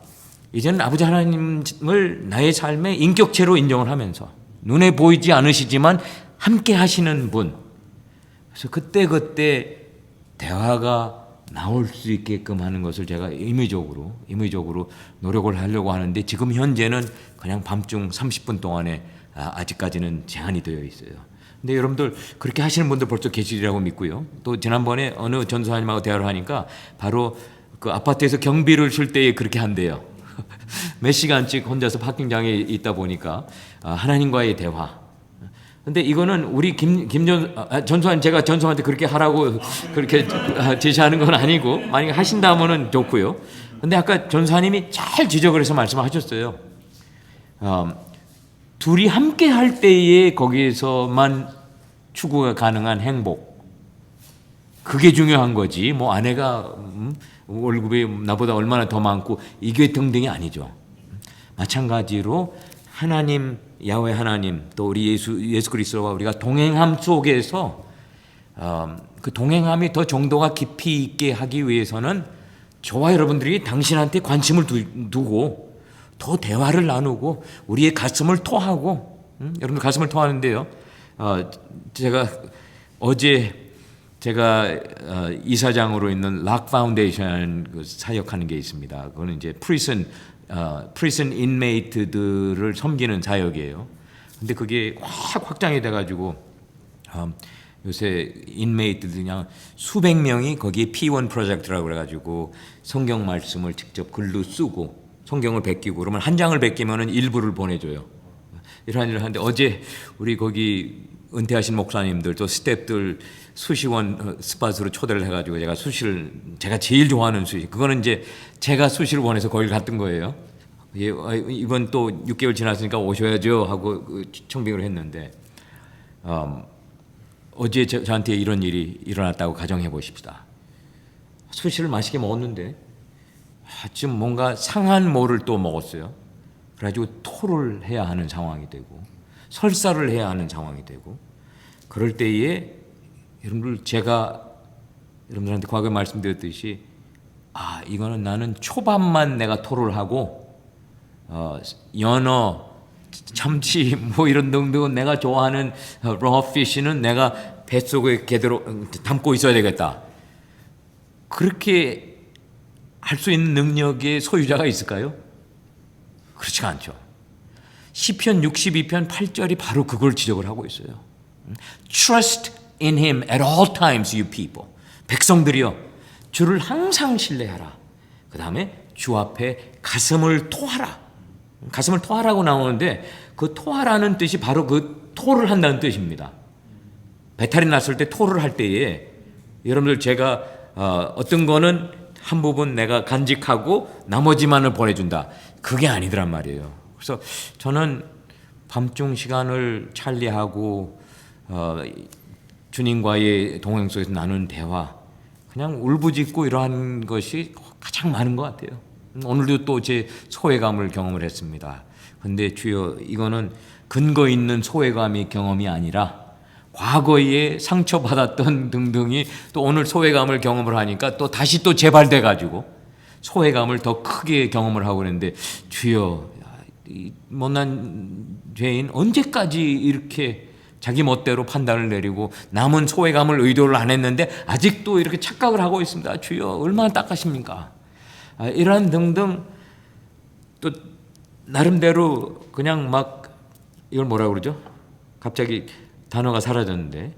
이제는 아버지 하나님을 나의 삶의 인격체로 인정을 하면서 눈에 보이지 않으시지만 함께 하시는 분. 그래서 그때 대화가 나올 수 있게끔 하는 것을 제가 임의적으로 노력을 하려고 하는데 지금 현재는 그냥 밤중 30분 동안에 아직까지는 제한이 되어 있어요. 근데 여러분들 그렇게 하시는 분들 벌써 계시리라고 믿고요. 또 지난번에 어느 전도사님하고 대화를 하니까 바로 그 아파트에서 경비를 쉴 때에 그렇게 한대요. 몇 시간씩 혼자서 파킹장에 있다 보니까 하나님과의 대화. 근데 이거는 우리 전수한 제가 전수한테 그렇게 하라고 그렇게 제시하는 건 아니고 만약에 하신다면은 좋고요. 근데 아까 전사님이 잘 지적을 해서 말씀하셨어요. 둘이 함께 할 때에 거기에서만 추구가 가능한 행복. 그게 중요한 거지. 뭐 아내가 월급이 나보다 얼마나 더 많고 이게 등등이 아니죠. 마찬가지로 하나님 야훼 하나님 또 우리 예수 그리스도와 우리가 동행함 속에서 그 동행함이 더 정도가 깊이 있게 하기 위해서는 저와 여러분들이 당신한테 관심을 두고 더 대화를 나누고 우리의 가슴을 토하고 여러분들 가슴을 토하는데요. 제가 이사장으로 있는 락 파운데이션 사역하는 게 있습니다. 그거는 이제 프리즌 인메이트들을 섬기는 사역이에요. 근데 그게 확 확장이 돼가지고 요새 인메이트들 그냥 수백 명이 거기에 P1 프로젝트라고 그래가지고 성경 말씀을 직접 글로 쓰고 성경을 베끼고 그러면 한 장을 베끼면은 일부를 보내줘요. 이러한 일을 하는데 어제 우리 거기 은퇴하신 목사님들 또 스태프들 수시원 스팟으로 초대를 해가지고 제가 제일 좋아하는 수시 그거는 이제 제가 수시를 원해서 거길 갔던 거예요. 이번 또 6개월 지났으니까 오셔야죠 하고 청빙을 했는데 어제 저한테 이런 일이 일어났다고 가정해 보십시다. 수시를 맛있게 먹었는데 지금 뭔가 상한 뭐를 또 먹었어요. 그래가지고 토를 해야 하는 상황이 되고 설사를 해야 하는 상황이 되고 그럴 때에 여러분들 제가 여러분들한테 과거에 말씀드렸듯이 이거는 나는 초밥만 내가 토를 하고 연어, 참치 뭐 이런 등등은 내가 좋아하는 raw-fish는 내가 뱃속에 제대로 담고 있어야 되겠다. 그렇게 할 수 있는 능력의 소유자가 있을까요? 그렇지가 않죠. 시편 62편 8절이 바로 그걸 지적을 하고 있어요. Trust in him at all times, you people. 백성들이여, 주를 항상 신뢰하라. 그 다음에 주 앞에 가슴을 토하라. 가슴을 토하라고 나오는데 그 토하라는 뜻이 바로 그 토를 한다는 뜻입니다. 배탈이 났을 때 토를 할 때에 여러분들 제가 어떤 거는 한 부분 내가 간직하고 나머지만을 보내준다. 그게 아니더란 말이에요. 그래서 저는 밤중 시간을 찰리하고 주님과의 동행 속에서 나눈 대화, 그냥 울부짖고 이러한 것이 가장 많은 것 같아요. 오늘도 또 제 소외감을 경험을 했습니다. 근데 주여, 이거는 근거 있는 소외감이 경험이 아니라 과거에 상처받았던 등등이 또 오늘 소외감을 경험을 하니까 또 다시 또 재발돼 가지고 소외감을 더 크게 경험을 하고 그랬는데, 주여, 이 못난 죄인 언제까지 이렇게 자기 멋대로 판단을 내리고 남은 소외감을 의도를 안 했는데 아직도 이렇게 착각을 하고 있습니다. 주여, 얼마나 딱하십니까? 이러한 등등, 또 나름대로 그냥 막 이걸 뭐라고 그러죠? 갑자기 단어가 사라졌는데,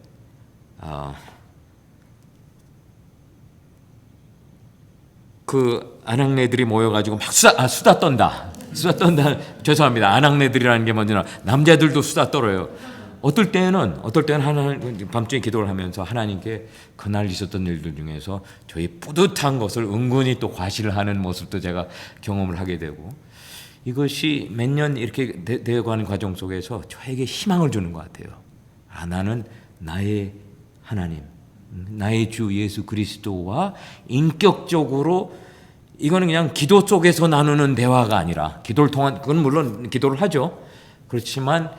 그 아낙네들이 모여가지고 막 수다 떤다. 죄송합니다. 아낙네들이라는 게 먼저 남자들도 수다 떨어요. 어떨 때는 하나님, 밤중에 기도를 하면서 하나님께 그날 있었던 일들 중에서 저희 뿌듯한 것을 은근히 또 과시를 하는 모습도 제가 경험을 하게 되고, 이것이 몇 년 이렇게 되어가는 과정 속에서 저에게 희망을 주는 것 같아요. 나는 나의 하나님, 나의 주 예수 그리스도와 인격적으로, 이거는 그냥 기도 속에서 나누는 대화가 아니라, 기도를 통한, 그건 물론 기도를 하죠. 그렇지만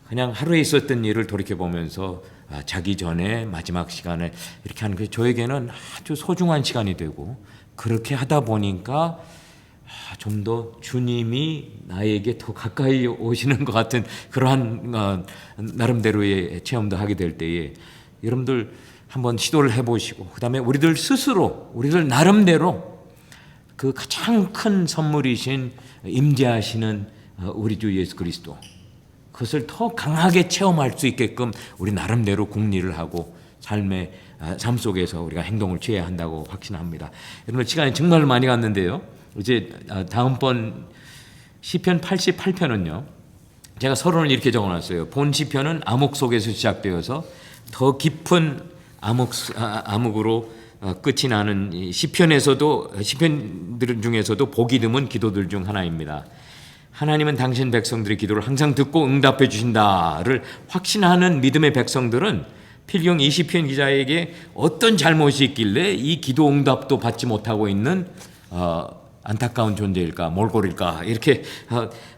그냥 하루에 있었던 일을 돌이켜보면서 자기 전에 마지막 시간에 이렇게 하는 게 저에게는 아주 소중한 시간이 되고, 그렇게 하다 보니까 좀 더 주님이 나에게 더 가까이 오시는 것 같은 그러한 나름대로의 체험도 하게 될 때에 여러분들 한번 시도를 해보시고, 그 다음에 우리들 스스로, 우리들 나름대로 그 가장 큰 선물이신 임재하시는 우리 주 예수 그리스도, 그것을 더 강하게 체험할 수 있게끔 우리 나름대로 궁리를 하고 삶 속에서 우리가 행동을 취해야 한다고 확신합니다. 여러분, 시간이 정말 많이 갔는데요. 이제 다음번 시편 88편은요. 제가 서론을 이렇게 적어놨어요. 본 시편은 암흑 속에서 시작되어서 더 깊은 암흑으로 끝이 나는 시편들 중에서도 보기 드문 기도들 중 하나입니다. 하나님은 당신 백성들의 기도를 항상 듣고 응답해 주신다를 확신하는 믿음의 백성들은 필경 이 시편 기자에게 어떤 잘못이 있길래 이 기도 응답도 받지 못하고 있는 안타까운 존재일까, 몰골일까, 이렇게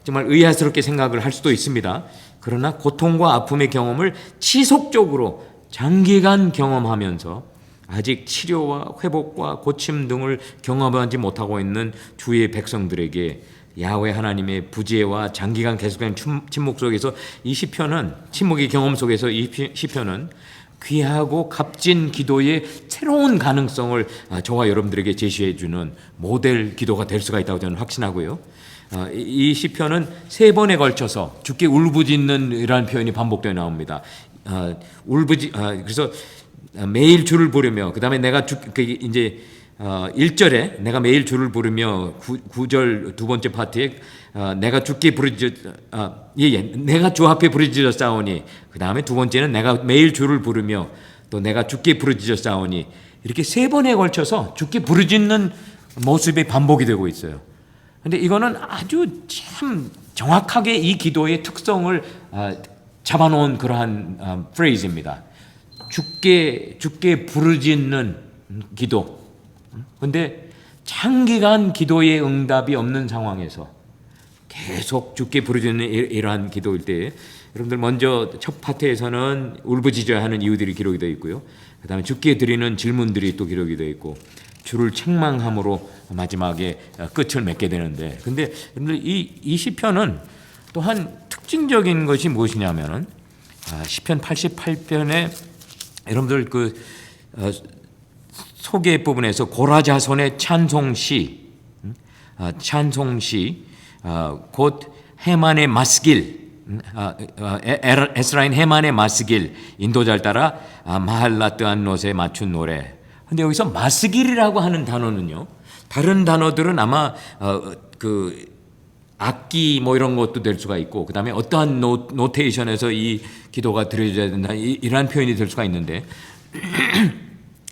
정말 의아스럽게 생각을 할 수도 있습니다. 그러나 고통과 아픔의 경험을 지속적으로 장기간 경험하면서 아직 치료와 회복과 고침 등을 경험하지 못하고 있는 주의 백성들에게 야훼 하나님의 부재와 장기간 계속된 침묵 속에서 이 시편은, 침묵의 경험 속에서 이 시편은 귀하고 값진 기도의 새로운 가능성을 저와 여러분들에게 제시해 주는 모델 기도가 될 수가 있다고 저는 확신하고요. 이 시편은 3번에 걸쳐서 주께 울부짖는 이라는 표현이 반복되어 나옵니다. 그래서 매일 주를 부르며, 그 다음에 내가 이제 1절에 내가 매일 주를 부르며, 9절 두 번째 파트에 내가 주께 내가 주 앞에 부르짖어 싸우니, 그 다음에 두 번째는 내가 매일 주를 부르며 또 내가 주께 부르짖어 싸우니, 이렇게 3번에 걸쳐서 주께 부르짖는 모습이 반복이 되고 있어요. 근데 이거는 아주 참 정확하게 이 기도의 특성을 잡아놓은 그러한 프레이즈입니다. 주께 부르짖는 기도. 근데 장기간 기도의 응답이 없는 상황에서 계속 주께 부르짖는 이러한 기도일 때, 여러분들 먼저 첫 파트에서는 울부짖어야 하는 이유들이 기록이 되어 있고요. 그 다음에 주께 드리는 질문들이 또 기록이 되어 있고, 주를 책망함으로 마지막에 끝을 맺게 되는데, 근데 여러분들 이 시편은 또한 특징적인 것이 무엇이냐면은 시편 88편에 여러분들 그 소개 부분에서 고라자손의 찬송시 곧 해만의 마스길, 에스라인 해만의 마스길 인도자를 따라 마할라트 안롯에 맞춘 노래. 근데 여기서 마스길이라고 하는 단어는요, 다른 단어들은 아마 그 악기 뭐 이런 것도 될 수가 있고, 그 다음에 어떠한 노테이션에서 이 기도가 드려져야 된다, 이러한 표현이 될 수가 있는데,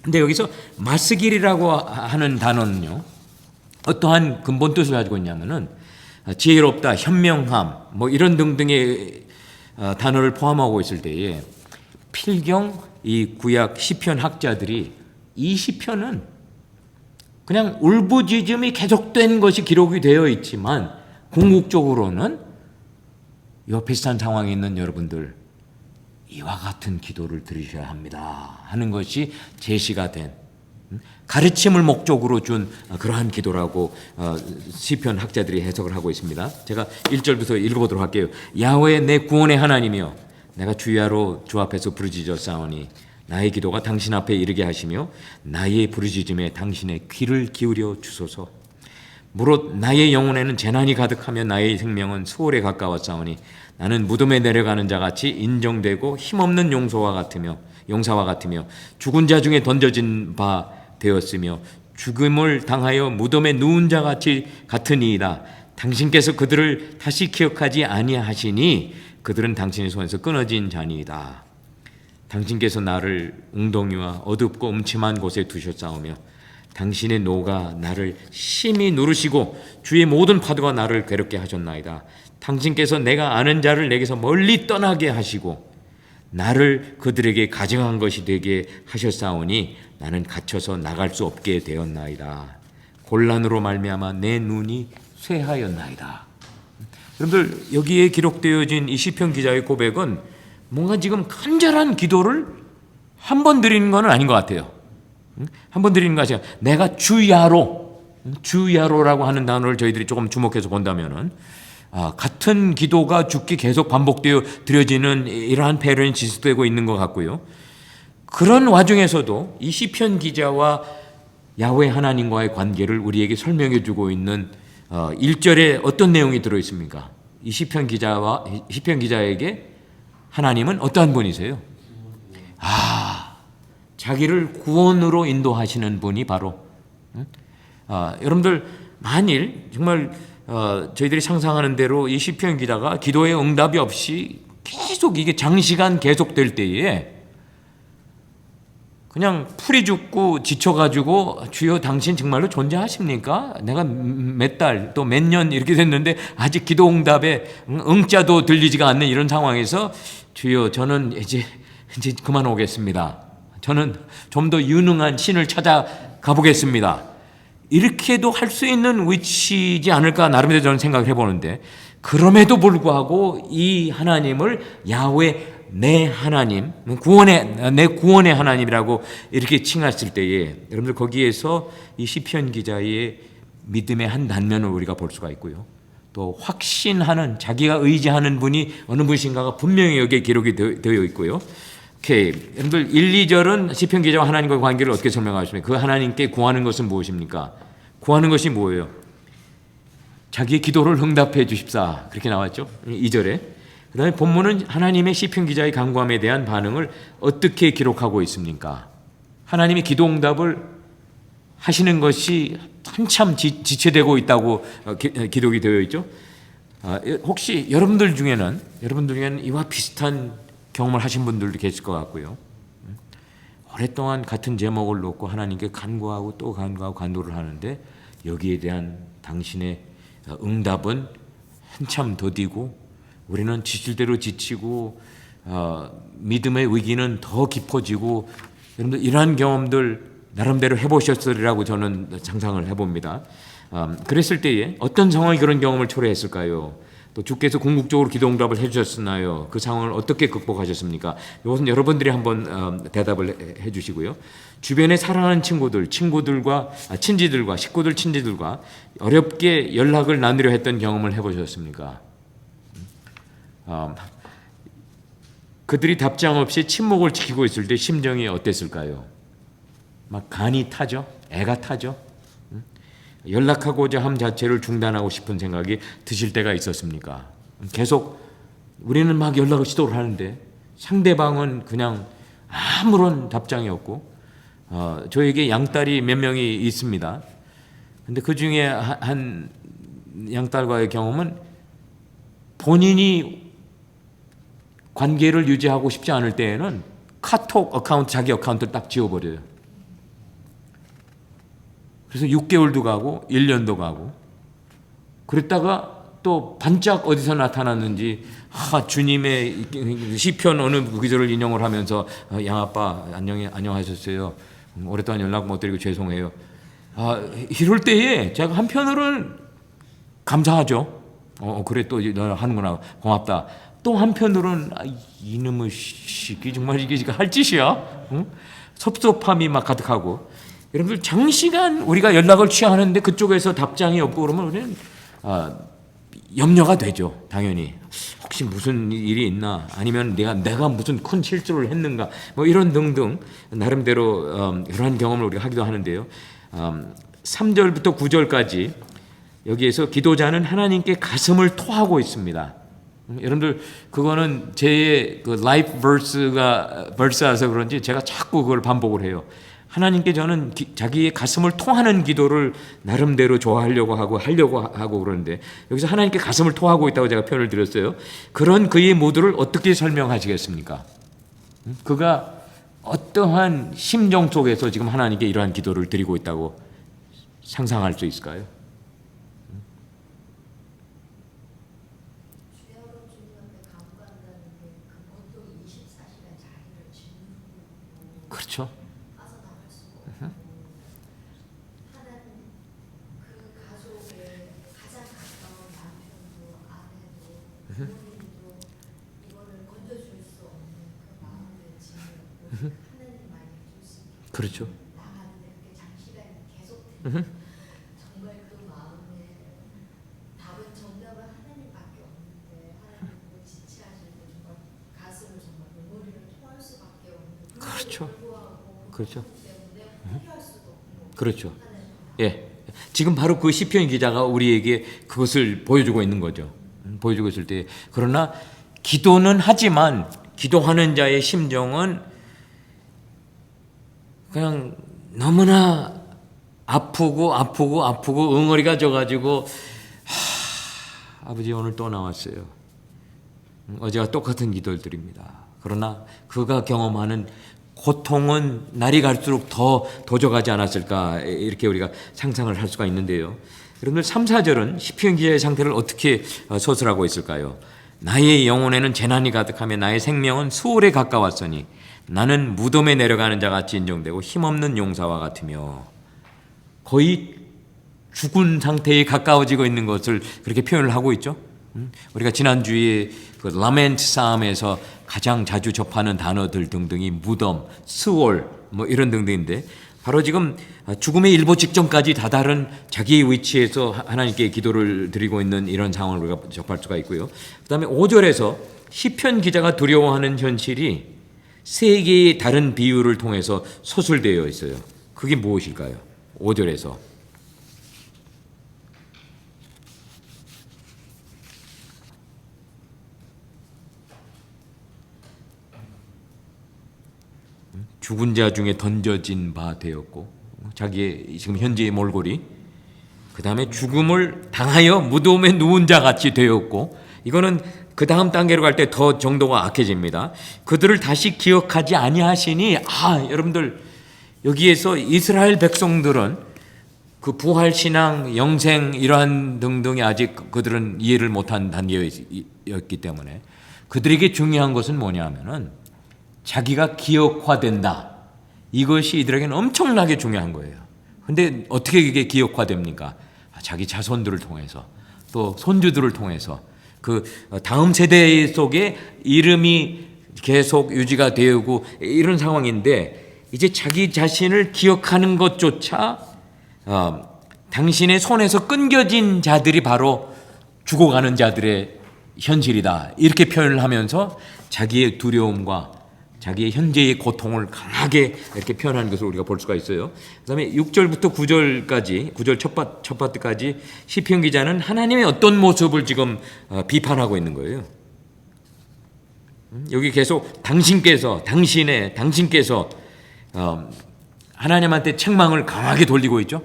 근데 여기서 마스길이라고 하는 단어는요, 어떠한 근본 뜻을 가지고 있냐면은 지혜롭다, 현명함, 뭐 이런 등등의 단어를 포함하고 있을 때에 필경 이 구약 시편 학자들이 이 시편은 그냥 울부짖음이 계속된 것이 기록이 되어 있지만 궁극적으로는 이 비슷한 상황에 있는 여러분들 이와 같은 기도를 드리셔야 합니다 하는 것이 제시가 된, 가르침을 목적으로 준 그러한 기도라고 시편 학자들이 해석을 하고 있습니다. 제가 1절부터 읽어보도록 할게요. 야훼 내 구원의 하나님이여, 내가 주야로 주 앞에서 부르짖어 싸우니 나의 기도가 당신 앞에 이르게 하시며 나의 부르짖음에 당신의 귀를 기울여 주소서. 무릇 나의 영혼에는 재난이 가득하며 나의 생명은 수월에 가까웠사오니 나는 무덤에 내려가는 자같이 인정되고 힘없는 용사와 같으며 죽은 자 중에 던져진 바 되었으며 죽음을 당하여 무덤에 누운 자같이 같으니이다. 당신께서 그들을 다시 기억하지 아니하시니 그들은 당신의 손에서 끊어진 자니이다. 당신께서 나를 웅덩이와 어둡고 음침한 곳에 두셨사오며 당신의 노가 나를 심히 누르시고 주의 모든 파도가 나를 괴롭게 하셨나이다. 당신께서 내가 아는 자를 내게서 멀리 떠나게 하시고 나를 그들에게 가증한 것이 되게 하셨사오니 나는 갇혀서 나갈 수 없게 되었나이다. 곤란으로 말미암아 내 눈이 쇠하였나이다. 여러분들, 여기에 기록되어진 이 시편 기자의 고백은 뭔가 지금 간절한 기도를 한 번 드리는 건 아닌 것 같아요. 한 번 드리는 것이 아니라 내가 주야로라고 하는 단어를 저희들이 조금 주목해서 본다면은 같은 기도가 죽기 계속 반복되어 드려지는 이러한 패턴이 지속되고 있는 것 같고요. 그런 와중에서도 이 시편 기자와 야훼 하나님과의 관계를 우리에게 설명해 주고 있는 1절에 어떤 내용이 들어 있습니까? 이 시편 기자에게 하나님은 어떠한 분이세요? 자기를 구원으로 인도하시는 분이 바로 여러분들, 만일 정말 저희들이 상상하는 대로 이 시편 기자가 기도의 응답이 없이 계속 이게 장시간 계속될 때에 그냥 풀이 죽고 지쳐가지고 주여 당신 정말로 존재하십니까? 내가 몇 달 또 몇 년 이렇게 됐는데 아직 기도 응답에 응자도 들리지가 않는 이런 상황에서 주여 저는 이제 그만 오겠습니다. 저는 좀 더 유능한 신을 찾아가 보겠습니다. 이렇게도 할 수 있는 위치이지 않을까 나름대로 저는 생각을 해보는데, 그럼에도 불구하고 이 하나님을 야훼 내 하나님, 내 구원의 하나님이라고 이렇게 칭했을 때에 여러분들 거기에서 이 시편 기자의 믿음의 한 단면을 우리가 볼 수가 있고요. 또 확신하는, 자기가 의지하는 분이 어느 분이신가가 분명히 여기에 기록이 되어 있고요. 오케이. 여러분들 1, 2절은 시편 기자와 하나님과의 관계를 어떻게 설명하십니까? 그 하나님께 구하는 것은 무엇입니까? 구하는 것이 뭐예요? 자기의 기도를 응답해 주십사. 그렇게 나왔죠. 2절에. 그 다음에 본문은 하나님의 시편 기자의 간구함에 대한 반응을 어떻게 기록하고 있습니까? 하나님이 기도 응답을 하시는 것이 한참 지체되고 있다고 기록이 되어 있죠. 혹시 여러분들 중에는 이와 비슷한 경험을 하신 분들도 계실 것 같고요. 오랫동안 같은 제목을 놓고 하나님께 간구하고 또 간구하고 간도를 하는데 여기에 대한 당신의 응답은 한참 더디고 우리는 지칠 대로 지치고 믿음의 위기는 더 깊어지고, 여러분들 이러한 경험들 나름대로 해보셨으리라고 저는 상상을 해봅니다. 그랬을 때에 어떤 상황이 그런 경험을 초래했을까요? 또 주께서 궁극적으로 기도 응답을 해주셨나요? 그 상황을 어떻게 극복하셨습니까? 이것은 여러분들이 한번 대답을 해주시고요. 주변에 사랑하는 친지들과 식구들과 어렵게 연락을 나누려 했던 경험을 해보셨습니까? 그들이 답장 없이 침묵을 지키고 있을 때 심정이 어땠을까요? 막 간이 타죠? 애가 타죠? 연락하고자 함 자체를 중단하고 싶은 생각이 드실 때가 있었습니까? 계속 우리는 막 연락을 시도를 하는데 상대방은 그냥 아무런 답장이 없고 저에게 양딸이 몇 명이 있습니다. 근데 그 중에 한 양딸과의 경험은 본인이 관계를 유지하고 싶지 않을 때에는 카톡 어카운트, 자기 어카운트를 딱 지워버려요. 그래서 6개월도 가고 1년도 가고 그랬다가 또 반짝 어디서 나타났는지 주님의 시편 어느 구절을 인용을 하면서 양아빠 안녕하셨어요. 오랫동안 연락 못 드리고 죄송해요. 이럴 때에 제가 한편으로는 감사하죠. 그래 또 너 하는구나 고맙다. 또 한편으로는 이놈의 시기 정말 이게 할 짓이야? 응? 섭섭함이 막 가득하고 여러분들 장시간 우리가 연락을 취하는데 그쪽에서 답장이 없고 그러면 우리는 염려가 되죠. 당연히 혹시 무슨 일이 있나 아니면 내가 무슨 큰 실수를 했는가 뭐 이런 등등 나름대로 이러한 경험을 우리가 하기도 하는데요. 3절부터 9절까지 여기에서 기도자는 하나님께 가슴을 토하고 있습니다. 여러분들 그거는 제 그 라이프 버스라서 그런지 제가 자꾸 그걸 반복을 해요. 하나님께 저는 자기의 가슴을 토하는 기도를 나름대로 좋아하려고 하고 그러는데 여기서 하나님께 가슴을 토하고 있다고 제가 표현을 드렸어요. 그런 그의 모두를 어떻게 설명하시겠습니까? 그가 어떠한 심정 속에서 지금 하나님께 이러한 기도를 드리고 있다고 상상할 수 있을까요? 주야로 주님 앞에 간구한다는 게 보통 24시간 자기를 짓누르고 그렇죠. 빠져나갈 수가 없고 하나님 그 가족의 가장 가까운 남편도 아내도 부모님도 이거를 건져줄 수 없는 그 마음의 짐을 하나님만이 해줄 수 있게 그렇죠. 나가는데 그게 장시간 계속 되는 정말 그 마음에 답은 정답은 하나님밖에 없는데 하나님 그걸 지체하실 때 정말 가슴을 정말 눈물을 토할 수밖에 없는 그렇죠. 불구하고 그렇죠. 때문에 포기할 수도 없고 그렇죠. 하나님 예. 지금 바로 그 시편 기자가 우리에게 그것을 보여주고 있는 거죠. 보여주고 있을 때 그러나 기도는 하지만 기도하는 자의 심정은 그냥 너무나 아프고 응어리가 져가지고 아버지 오늘 또 나왔어요. 어제와 똑같은 기도를 드립니다. 그러나 그가 경험하는 고통은 날이 갈수록 더 도져가지 않았을까 이렇게 우리가 상상을 할 수가 있는데요. 여러분들 3, 4절은 시편 기자의 상태를 어떻게 서술하고 있을까요? 나의 영혼에는 재난이 가득하며 나의 생명은 수월에 가까웠으니 나는 무덤에 내려가는 자같이 인정되고 힘없는 용사와 같으며 거의 죽은 상태에 가까워지고 있는 것을 그렇게 표현을 하고 있죠. 우리가 지난주에 그 라멘트 사움에서 가장 자주 접하는 단어들 등등이 무덤, 스월 뭐 이런 등등인데 바로 지금 죽음의 일보 직전까지 다다른 자기의 위치에서 하나님께 기도를 드리고 있는 이런 상황을 우리가 접할 수가 있고요. 그 다음에 5절에서 시편 기자가 두려워하는 현실이 세 개의 다른 비유를 통해서 서술되어 있어요. 그게 무엇일까요? 5절에서 죽은 자 중에 던져진 바 되었고 자기의 지금 현재의 몰골이 그 다음에 죽음을 당하여 무덤에 누운 자 같이 되었고 이거는 그 다음 단계로 갈 때 더 정도가 악해집니다. 그들을 다시 기억하지 아니하시니 여러분들 여기에서 이스라엘 백성들은 그 부활신앙, 영생 이러한 등등이 아직 그들은 이해를 못한 단계였기 때문에 그들에게 중요한 것은 뭐냐 하면은 자기가 기억화된다. 이것이 이들에게는 엄청나게 중요한 거예요. 근데 어떻게 이게 기억화됩니까? 자기 자손들을 통해서 또 손주들을 통해서 그 다음 세대 속에 이름이 계속 유지가 되고 이런 상황인데 이제 자기 자신을 기억하는 것조차 당신의 손에서 끊겨진 자들이 바로 죽어가는 자들의 현실이다. 이렇게 표현을 하면서 자기의 두려움과 자기의 현재의 고통을 강하게 이렇게 표현하는 것을 우리가 볼 수가 있어요. 그다음에 6절부터 9절까지 9절 첫 파트까지 시편 기자는 하나님의 어떤 모습을 지금 비판하고 있는 거예요. 여기 계속 당신께서 하나님한테 책망을 강하게 돌리고 있죠.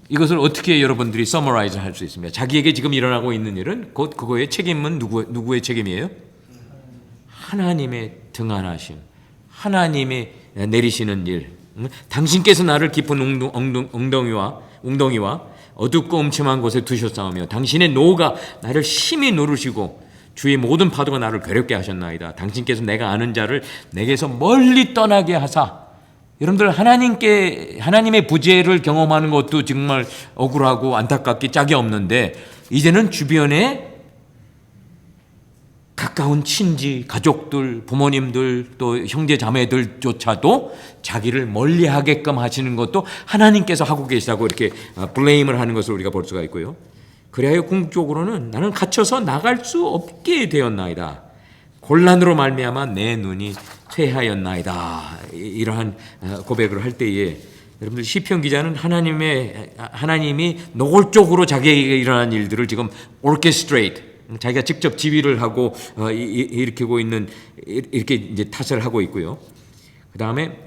이것을 어떻게 여러분들이 서머라이즈 할 수 있습니까? 자기에게 지금 일어나고 있는 일은 곧 그거의 책임은 누구의 책임이에요? 하나님의 등한하심, 하나님의 내리시는 일. 당신께서 나를 깊은 웅덩이와 어둡고 음침한 곳에 두셨사오며 당신의 노가 나를 심히 누르시고 주의 모든 파도가 나를 괴롭게 하셨나이다. 당신께서 내가 아는 자를 내게서 멀리 떠나게 하사. 여러분들 하나님의 부재를 경험하는 것도 정말 억울하고 안타깝게 짝이 없는데 이제는 주변에 가까운 친지, 가족들, 부모님들 또 형제 자매들조차도 자기를 멀리하게끔 하시는 것도 하나님께서 하고 계시다고 이렇게 블레임을 하는 것을 우리가 볼 수가 있고요. 그래야 궁극적으로는 나는 갇혀서 나갈 수 없게 되었나이다. 곤란으로 말미암아 내 눈이 쇠하였나이다. 이러한 고백을 할 때에 여러분들 시편 기자는 하나님이 노골적으로 자기에게 일어난 일들을 지금 orchestrate, 자기가 직접 지휘를 하고 일으키고 있는 이렇게 이제 탓을 하고 있고요. 그 다음에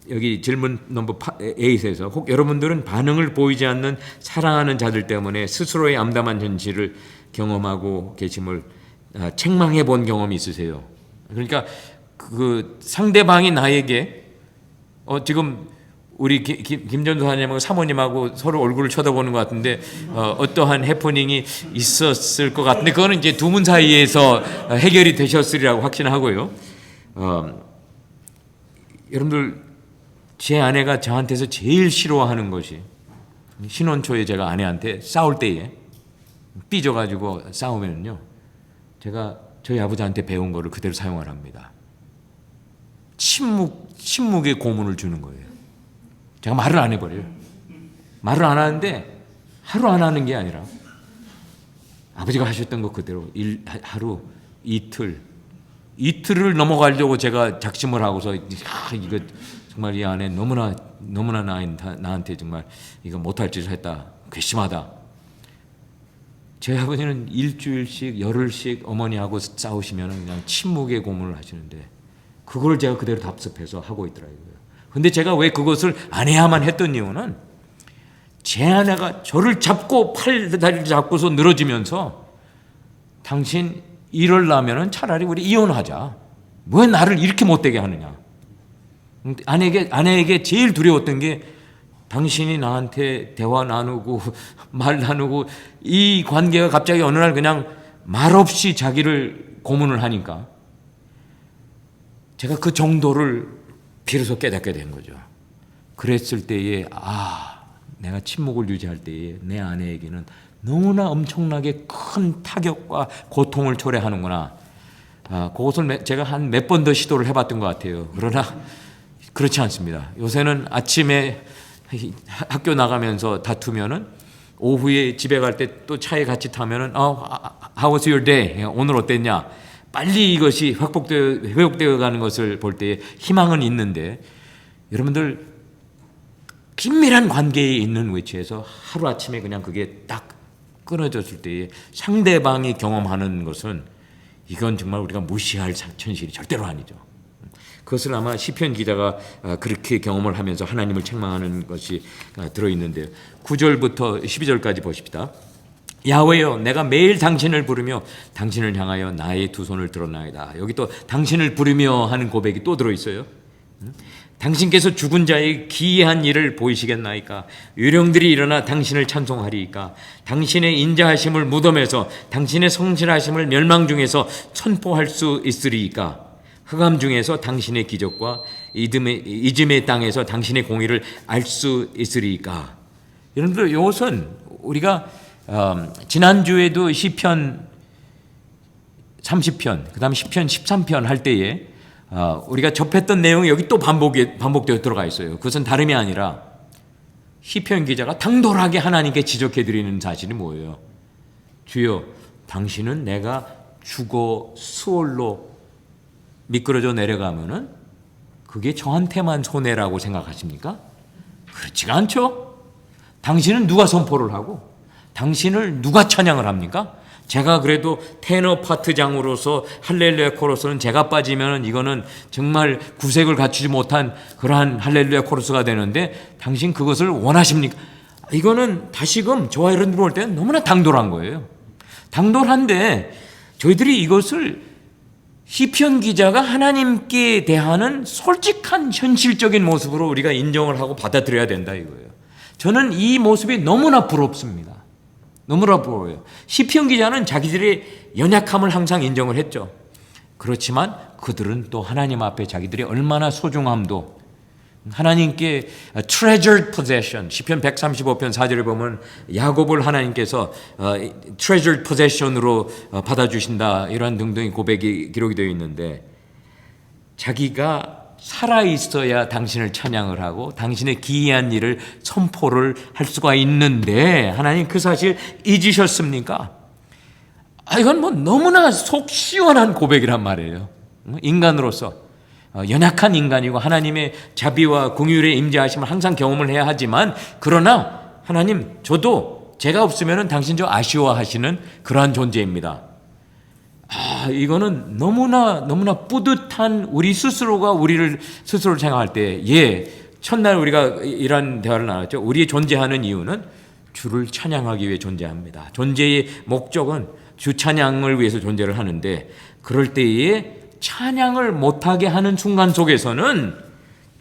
여기 질문 넘버 8에서 혹 여러분들은 반응을 보이지 않는 사랑하는 자들 때문에 스스로의 암담한 현실을 경험하고 계심을 책망해 본 경험이 있으세요? 그러니까 그 상대방이 나에게 지금 우리 김전도 사님하고 사모님하고 서로 얼굴을 쳐다보는 것 같은데 어떠한 해프닝이 있었을 것 같은데 그거는 이제 두 분 사이에서 해결이 되셨으리라고 확신하고요. 여러분들 제 아내가 저한테서 제일 싫어하는 것이 신혼 초에 제가 아내한테 싸울 때에 삐져가지고 싸우면요, 제가 저희 아버지한테 배운 거를 그대로 사용을 합니다. 침묵의 고문을 주는 거예요. 제가 말을 안 해버려요. 말을 안 하는데 하루 안 하는 게 아니라 아버지가 하셨던 것 그대로 하루 이틀을 넘어가려고 제가 작심을 하고서 이거 정말 이 안에 너무나 나한테 정말 이거 못할 짓을 했다, 괘씸하다. 제 아버지는 일주일씩 열흘씩 어머니하고 싸우시면 그냥 침묵의 고문을 하시는데 그걸 제가 그대로 답습해서 하고 있더라고요. 근데 제가 왜 그것을 안 해야만 했던 이유는 제 아내가 저를 잡고 팔다리를 잡고서 늘어지면서 당신 이럴라면은 차라리 우리 이혼하자. 왜 나를 이렇게 못되게 하느냐. 아내에게 제일 두려웠던 게 당신이 나한테 대화 나누고 말 나누고 이 관계가 갑자기 어느 날 그냥 말없이 자기를 고문을 하니까 제가 그 정도를 비로소 깨닫게 된 거죠. 그랬을 때에 내가 침묵을 유지할 때에 내 아내에게는 너무나 엄청나게 큰 타격과 고통을 초래하는구나. 그것을 제가 한 몇 번 더 시도를 해봤던 것 같아요. 그러나 그렇지 않습니다. 요새는 아침에 학교 나가면서 다투면은 오후에 집에 갈 때 또 차에 같이 타면은 How was your day? 오늘 어땠냐? 빨리 이것이 회복되어 가는 것을 볼 때 희망은 있는데 여러분들 긴밀한 관계에 있는 위치에서 하루아침에 그냥 그게 딱 끊어졌을 때에 상대방이 경험하는 것은 이건 정말 우리가 무시할 현실이 절대로 아니죠. 그것을 아마 시편 기자가 그렇게 경험을 하면서 하나님을 책망하는 것이 들어있는데요. 9절부터 12절까지 보십시다. 야훼여, 내가 매일 당신을 부르며 당신을 향하여 나의 두 손을 들었나이다. 여기 또 당신을 부르며 하는 고백이 또 들어있어요. 당신께서 죽은 자의 기이한 일을 보이시겠나이까? 유령들이 일어나 당신을 찬송하리이까? 당신의 인자하심을 무덤에서, 당신의 성실하심을 멸망 중에서 선포할 수 있으리이까? 흑암 중에서 당신의 기적과 이즘의 땅에서 당신의 공의를 알 수 있으리이까? 여러분들, 이것은 우리가 지난주에도 시편 30편, 그 다음 시편 13편 할 때에 우리가 접했던 내용이 여기 또 반복되어 들어가 있어요. 그것은 다름이 아니라 시편 기자가 당돌하게 하나님께 지적해드리는 사실이 뭐예요? 주여, 당신은 내가 죽어 수월로 미끄러져 내려가면은 그게 저한테만 손해라고 생각하십니까? 그렇지가 않죠. 당신은 누가 선포를 하고 당신을 누가 찬양을 합니까? 제가 그래도 테너 파트장으로서 할렐루야 코러스는 제가 빠지면 이거는 정말 구색을 갖추지 못한 그러한 할렐루야 코러스가 되는데 당신 그것을 원하십니까? 이거는 다시금 저와 여러분들 볼 때는 너무나 당돌한 거예요. 당돌한데 저희들이 이것을 시편 기자가 하나님께 대하는 솔직한 현실적인 모습으로 우리가 인정을 하고 받아들여야 된다 이거예요. 저는 이 모습이 너무나 부럽습니다. 너무나 부러워요. 시편 기자는 자기들의 연약함을 항상 인정을 했죠. 그렇지만 그들은 또 하나님 앞에 자기들이 얼마나 소중함도 하나님께 treasured possession, 시편 135편 4절에 보면 야곱을 하나님께서 treasured possession으로 받아주신다 이런 등등의 고백이 기록이 되어 있는데 자기가 살아있어야 당신을 찬양을 하고 당신의 기이한 일을 선포를 할 수가 있는데 하나님 그 사실 잊으셨습니까? 이건 뭐 너무나 속 시원한 고백이란 말이에요. 인간으로서 연약한 인간이고 하나님의 자비와 긍휼의 임재하심을 항상 경험을 해야 하지만 그러나 하나님 저도 제가 없으면 당신 저 아쉬워하시는 그러한 존재입니다. 이거는 너무나 뿌듯한 우리 스스로가 우리를 스스로를 생각할 때 첫날 우리가 이런 대화를 나눴죠. 우리의 존재하는 이유는 주를 찬양하기 위해 존재합니다. 존재의 목적은 주 찬양을 위해서 존재를 하는데 그럴 때에 찬양을 못하게 하는 순간 속에서는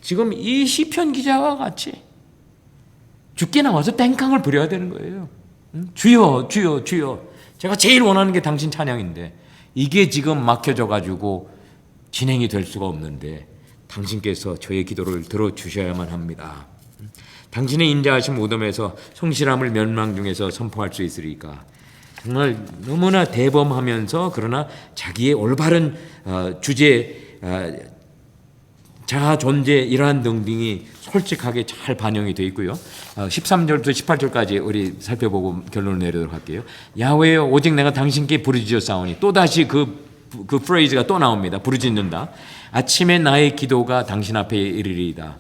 지금 이 시편 기자와 같이 죽게 나와서 땡깡을 부려야 되는 거예요. 주여 주여 주여 제가 제일 원하는 게 당신 찬양인데 이게 지금 막혀져 가지고 진행이 될 수가 없는데 당신께서 저의 기도를 들어주셔야만 합니다. 당신의 인자하신 무덤에서 성실함을 멸망 중에서 선포할 수 있으리까. 정말 너무나 대범하면서 그러나 자기의 올바른 주제, 자아 존재 이러한 등등이 솔직하게 잘 반영이 되어 있고요. 13절부터 18절까지 우리 살펴보고 결론을 내리도록 할게요. 야훼여 오직 내가 당신께 부르짖었사오니 또다시 그 프레이즈가 또 나옵니다. 부르짖는다. 아침에 나의 기도가 당신 앞에 이르리이다.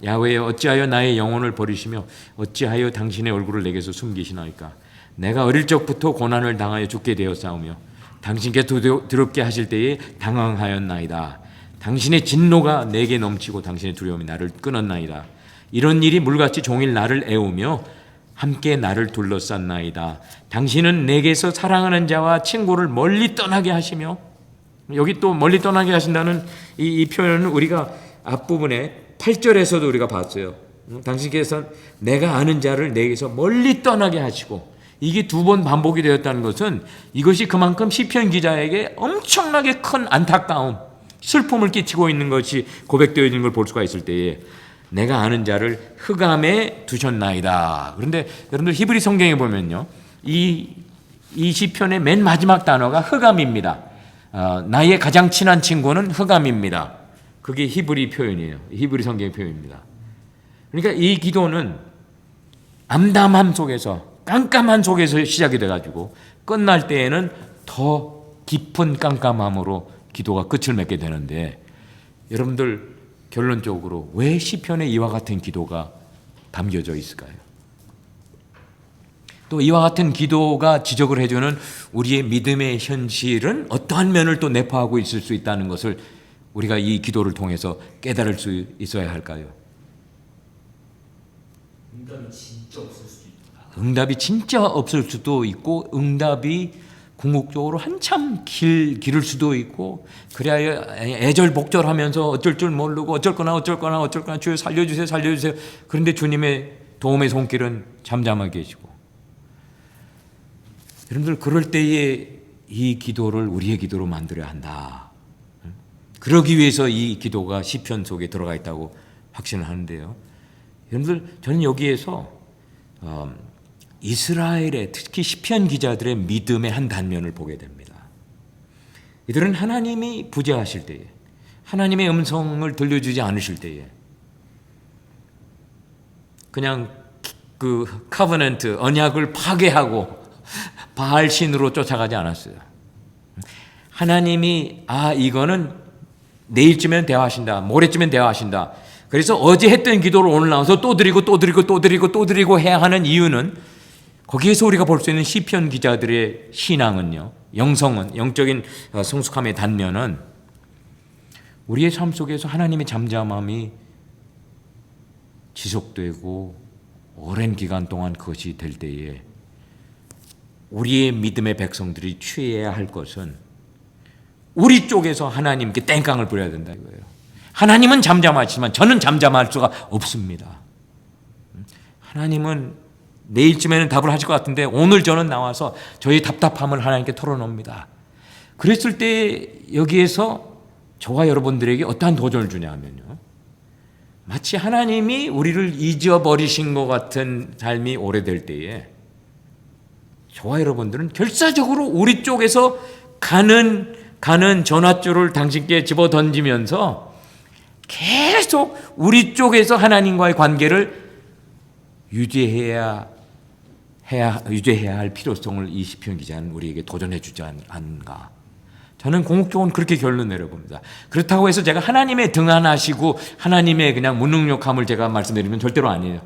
야훼여 어찌하여 나의 영혼을 버리시며 어찌하여 당신의 얼굴을 내게서 숨기시나이까. 내가 어릴 적부터 고난을 당하여 죽게 되었사오며 당신께 두렵게 하실 때에 당황하였나이다. 당신의 진노가 내게 넘치고 당신의 두려움이 나를 끊었나이다. 이런 일이 물같이 종일 나를 애우며 함께 나를 둘러쌌나이다. 당신은 내게서 사랑하는 자와 친구를 멀리 떠나게 하시며 여기 또 멀리 떠나게 하신다는 이 표현은 우리가 앞부분에 8절에서도 우리가 봤어요. 당신께서 내가 아는 자를 내게서 멀리 떠나게 하시고 이게 두 번 반복이 되었다는 것은 이것이 그만큼 시편 기자에게 엄청나게 큰 안타까움 슬픔을 끼치고 있는 것이 고백되어 있는 걸 볼 수가 있을 때에 내가 아는 자를 흑암에 두셨나이다. 그런데 여러분들 히브리 성경에 보면요. 이 시편의 맨 마지막 단어가 흑암입니다. 나의 가장 친한 친구는 흑암입니다. 그게 히브리 표현이에요. 히브리 성경의 표현입니다. 그러니까 이 기도는 암담함 속에서 깜깜한 속에서 시작이 돼가지고 끝날 때에는 더 깊은 깜깜함으로 기도가 끝을 맺게 되는데 여러분들 결론적으로 왜 시편에 이와 같은 기도가 담겨져 있을까요? 또 이와 같은 기도가 지적을 해주는 우리의 믿음의 현실은 어떠한 면을 또 내포하고 있을 수 있다는 것을 우리가 이 기도를 통해서 깨달을 수 있어야 할까요? 응답이 진짜 없을 수도 있다. 응답이 진짜 없을 수도 있고 응답이 궁극적으로 한참 길을 수도 있고 그래야 애절복절하면서 어쩔 줄 모르고 어쩔거나 주여 살려주세요. 그런데 주님의 도움의 손길은 잠잠하게 계시고 여러분들 그럴 때에 이 기도를 우리의 기도로 만들어야 한다. 그러기 위해서 이 기도가 시편 속에 들어가 있다고 확신을 하는데요. 여러분들 저는 여기에서 이스라엘의 특히 시편 기자들의 믿음의 한 단면을 보게 됩니다. 이들은 하나님이 부재하실 때에 하나님의 음성을 들려주지 않으실 때에 그냥 그 카버넌트 언약을 파괴하고 바알 신으로 쫓아가지 않았어요. 하나님이 이거는 내일쯤엔 대화하신다. 모레쯤엔 대화하신다. 그래서 어제 했던 기도를 오늘 나와서 또 드리고 또 드리고 또 드리고 또 드리고 해야 하는 이유는 거기에서 우리가 볼 수 있는 시편 기자들의 신앙은요, 영성은, 영적인 성숙함의 단면은 우리의 삶 속에서 하나님의 잠잠함이 지속되고 오랜 기간 동안 그것이 될 때에 우리의 믿음의 백성들이 취해야 할 것은 우리 쪽에서 하나님께 땡깡을 부려야 된다 이거예요. 하나님은 잠잠하지만 저는 잠잠할 수가 없습니다. 하나님은 내일쯤에는 답을 하실 것 같은데 오늘 저는 나와서 저의 답답함을 하나님께 털어놓습니다. 그랬을 때 여기에서 저와 여러분들에게 어떠한 도전을 주냐 하면요, 마치 하나님이 우리를 잊어버리신 것 같은 삶이 오래될 때에 저와 여러분들은 결사적으로 우리 쪽에서 가는 전화줄을 당신께 집어 던지면서 계속 우리 쪽에서 하나님과의 관계를 유지해야 할 필요성을 이 시편 기자는 우리에게 도전해 주지 않은가. 저는 궁극적으로 그렇게 결론 내려봅니다. 그렇다고 해서 제가 하나님의 등한하시고 하나님의 그냥 무능력함을 제가 말씀드리면 절대로 아니에요.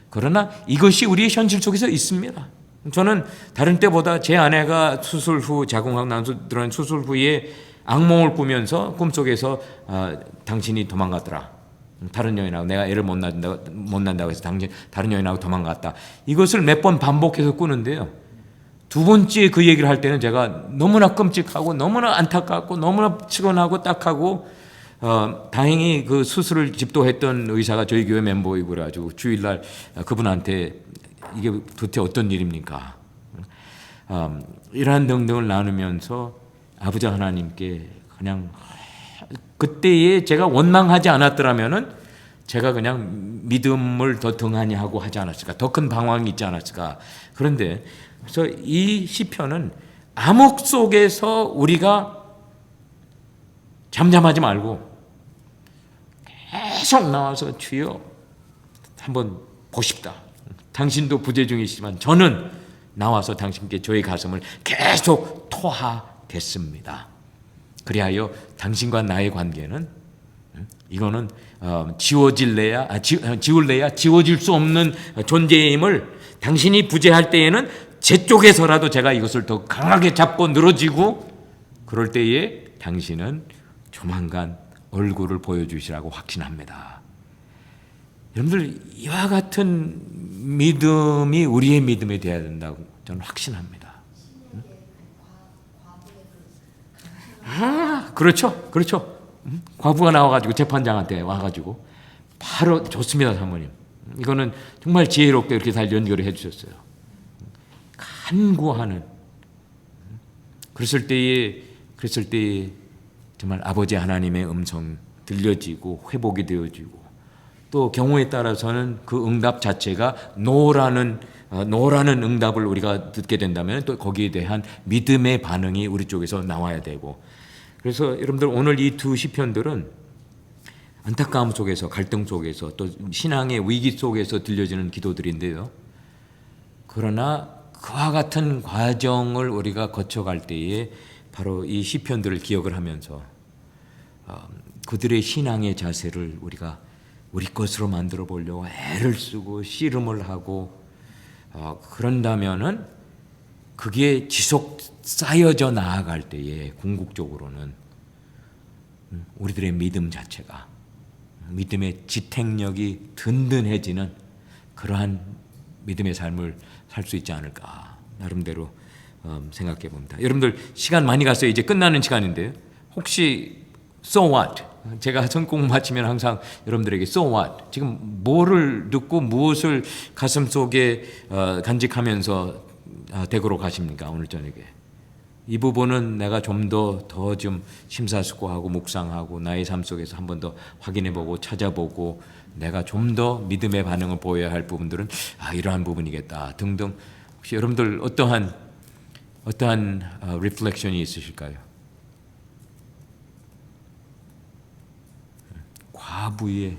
그러나 이것이 우리의 현실 속에서 있습니다. 저는 다른 때보다 제 아내가 수술 후 자궁하고 난수들은 수술 후에 악몽을 꾸면서 꿈속에서 당신이 도망갔더라. 다른 여인하고 내가 애를 못 낳는다고 해서 다른 여인하고 도망갔다. 이것을 몇 번 반복해서 꾸는데요. 두 번째 그 얘기를 할 때는 제가 너무나 끔찍하고 너무나 안타깝고 너무나 측은하고 딱하고 다행히 그 수술을 집도했던 의사가 저희 교회 멤버이고 그래가지고 주일날 그분한테 이게 도대체 어떤 일입니까? 이러한 등등을 나누면서 아버지 하나님께 그냥 그때에 제가 원망하지 않았더라면은 제가 그냥 믿음을 더 등한히 하고 하지 않았을까? 더 큰 방황이 있지 않았을까? 그런데 그래서 이 시편은 암흑 속에서 우리가 잠잠하지 말고 계속 나와서 주여 한번 보십다. 당신도 부재 중이시지만 저는 나와서 당신께 저의 가슴을 계속 토하겠습니다. 그리하여 당신과 나의 관계는 이거는 지울래야 지워질 수 없는 존재임을 당신이 부재할 때에는 제 쪽에서라도 제가 이것을 더 강하게 잡고 늘어지고 그럴 때에 당신은 조만간 얼굴을 보여주시라고 확신합니다. 여러분들 이와 같은 믿음이 우리의 믿음이 되어야 된다고 저는 확신합니다. 그렇죠. 과부가 나와가지고 재판장한테 와가지고 바로 좋습니다, 사모님. 이거는 정말 지혜롭게 이렇게 잘 연결을 해주셨어요. 간구하는. 그랬을 때에 정말 아버지 하나님의 음성 들려지고 회복이 되어지고 또 경우에 따라서는 그 응답 자체가 노라는 응답을 우리가 듣게 된다면 또 거기에 대한 믿음의 반응이 우리 쪽에서 나와야 되고 그래서 여러분들 오늘 이 두 시편들은 안타까움 속에서 갈등 속에서 또 신앙의 위기 속에서 들려지는 기도들인데요. 그러나 그와 같은 과정을 우리가 거쳐갈 때에 바로 이 시편들을 기억을 하면서 그들의 신앙의 자세를 우리가 우리 것으로 만들어 보려고 애를 쓰고 씨름을 하고 그런다면은 그게 지속 쌓여져 나아갈 때에 궁극적으로는 우리들의 믿음 자체가 믿음의 지탱력이 든든해지는 그러한 믿음의 삶을 살 수 있지 않을까 나름대로 생각해 봅니다. 여러분들 시간 많이 갔어요. 이제 끝나는 시간인데요. 혹시 so what? 제가 성공 마치면 항상 여러분들에게 so what? 지금 뭐를 듣고 무엇을 가슴속에 간직하면서 댁으로 가십니까? 오늘 저녁에. 이 부분은 내가 좀 더 좀 심사숙고하고 묵상하고 나의 삶 속에서 한 번 더 확인해보고 찾아보고 내가 좀 더 믿음의 반응을 보여야 할 부분들은 이러한 부분이겠다 등등. 혹시 여러분들 어떠한 리플렉션이 있으실까요? 과부의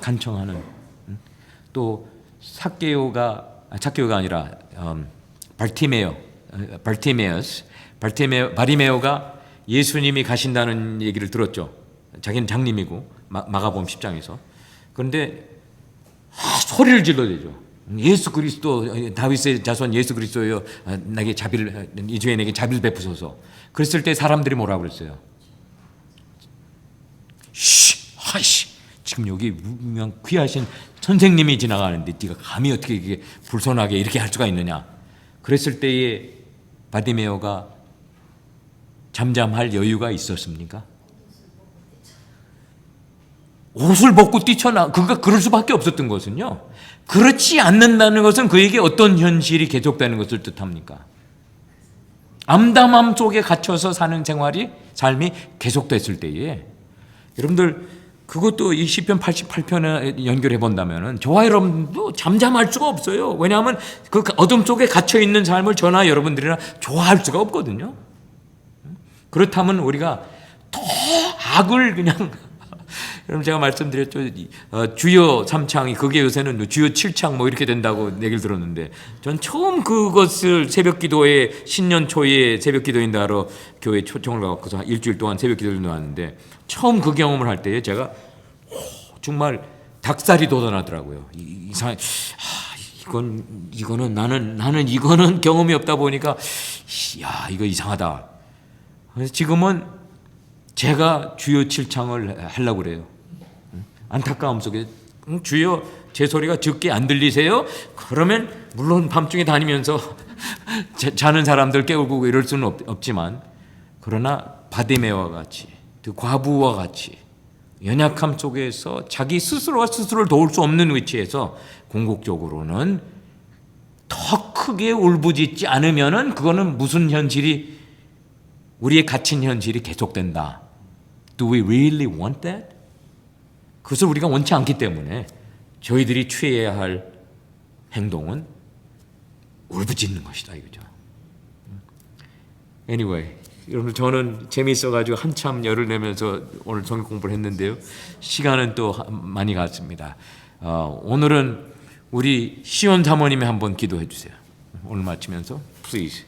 간청하는 또 삭개오가 아니라 바리메오가 예수님이 가신다는 얘기를 들었죠. 자기는 장님이고 마가복음 10장에서. 그런데 소리를 질러대죠. 예수 그리스도, 다윗의 자손 예수 그리스도여, 내게 자비를, 이 주에 내게 자비를 베푸소서. 그랬을 때 사람들이 뭐라고 그랬어요? 하이씨, 지금 여기 유명 귀하신 선생님이 지나가는데 네가 감히 어떻게 이게 불손하게 이렇게 할 수가 있느냐? 그랬을 때에 바디메오가 잠잠할 여유가 있었습니까? 옷을 벗고 뛰쳐나, 그럴 수밖에 없었던 것은요, 그렇지 않는다는 것은 그에게 어떤 현실이 계속되는 것을 뜻합니까? 암담함 속에 갇혀서 사는 삶이 계속됐을 때에, 여러분들 그것도 이 시편 88편에 연결해 본다면은 저와 여러분도 잠잠할 수가 없어요. 왜냐하면 그 어둠 속에 갇혀 있는 삶을 저나 여러분들이나 좋아할 수가 없거든요. 그렇다면 우리가 더 악을 그냥 여러분 제가 말씀드렸죠. 주여 3창이 그게 요새는 주여 7창 뭐 이렇게 된다고 얘기를 들었는데, 전 처음 그것을 새벽기도에 신년 초에 새벽기도인다 하러 교회 초청을 가고서 일주일 동안 새벽기도를 놓았는데, 처음 그 경험을 할 때에 제가 정말 닭살이 돋아나더라고요. 이거는 나는 이거는 경험이 없다 보니까 야, 이거 이상하다. 그래서 지금은 제가 주여 7창을 하려고 그래요. 안타까움 속에 주여 제 소리가 적게 안 들리세요? 그러면 물론 밤중에 다니면서 자는 사람들 깨우고 이럴 수는 없지만, 그러나 바디메와 같이, 그 과부와 같이 연약함 속에서 자기 스스로가 스스로를 도울 수 없는 위치에서 궁극적으로는 더 크게 울부짖지 않으면은 그거는 무슨 현실이, 우리의 갇힌 현실이 계속된다. Do we really want that? 그것을 우리가 원치 않기 때문에 저희들이 취해야 할 행동은 울부짖는 것이다 이거죠. Anyway, 여러분 저는 재미있어가지고 한참 열을 내면서 오늘 성경 공부를 했는데요. 시간은 또 많이 갔습니다. 오늘은 우리 시온 사모님이 한번 기도해 주세요. 오늘 마치면서 please.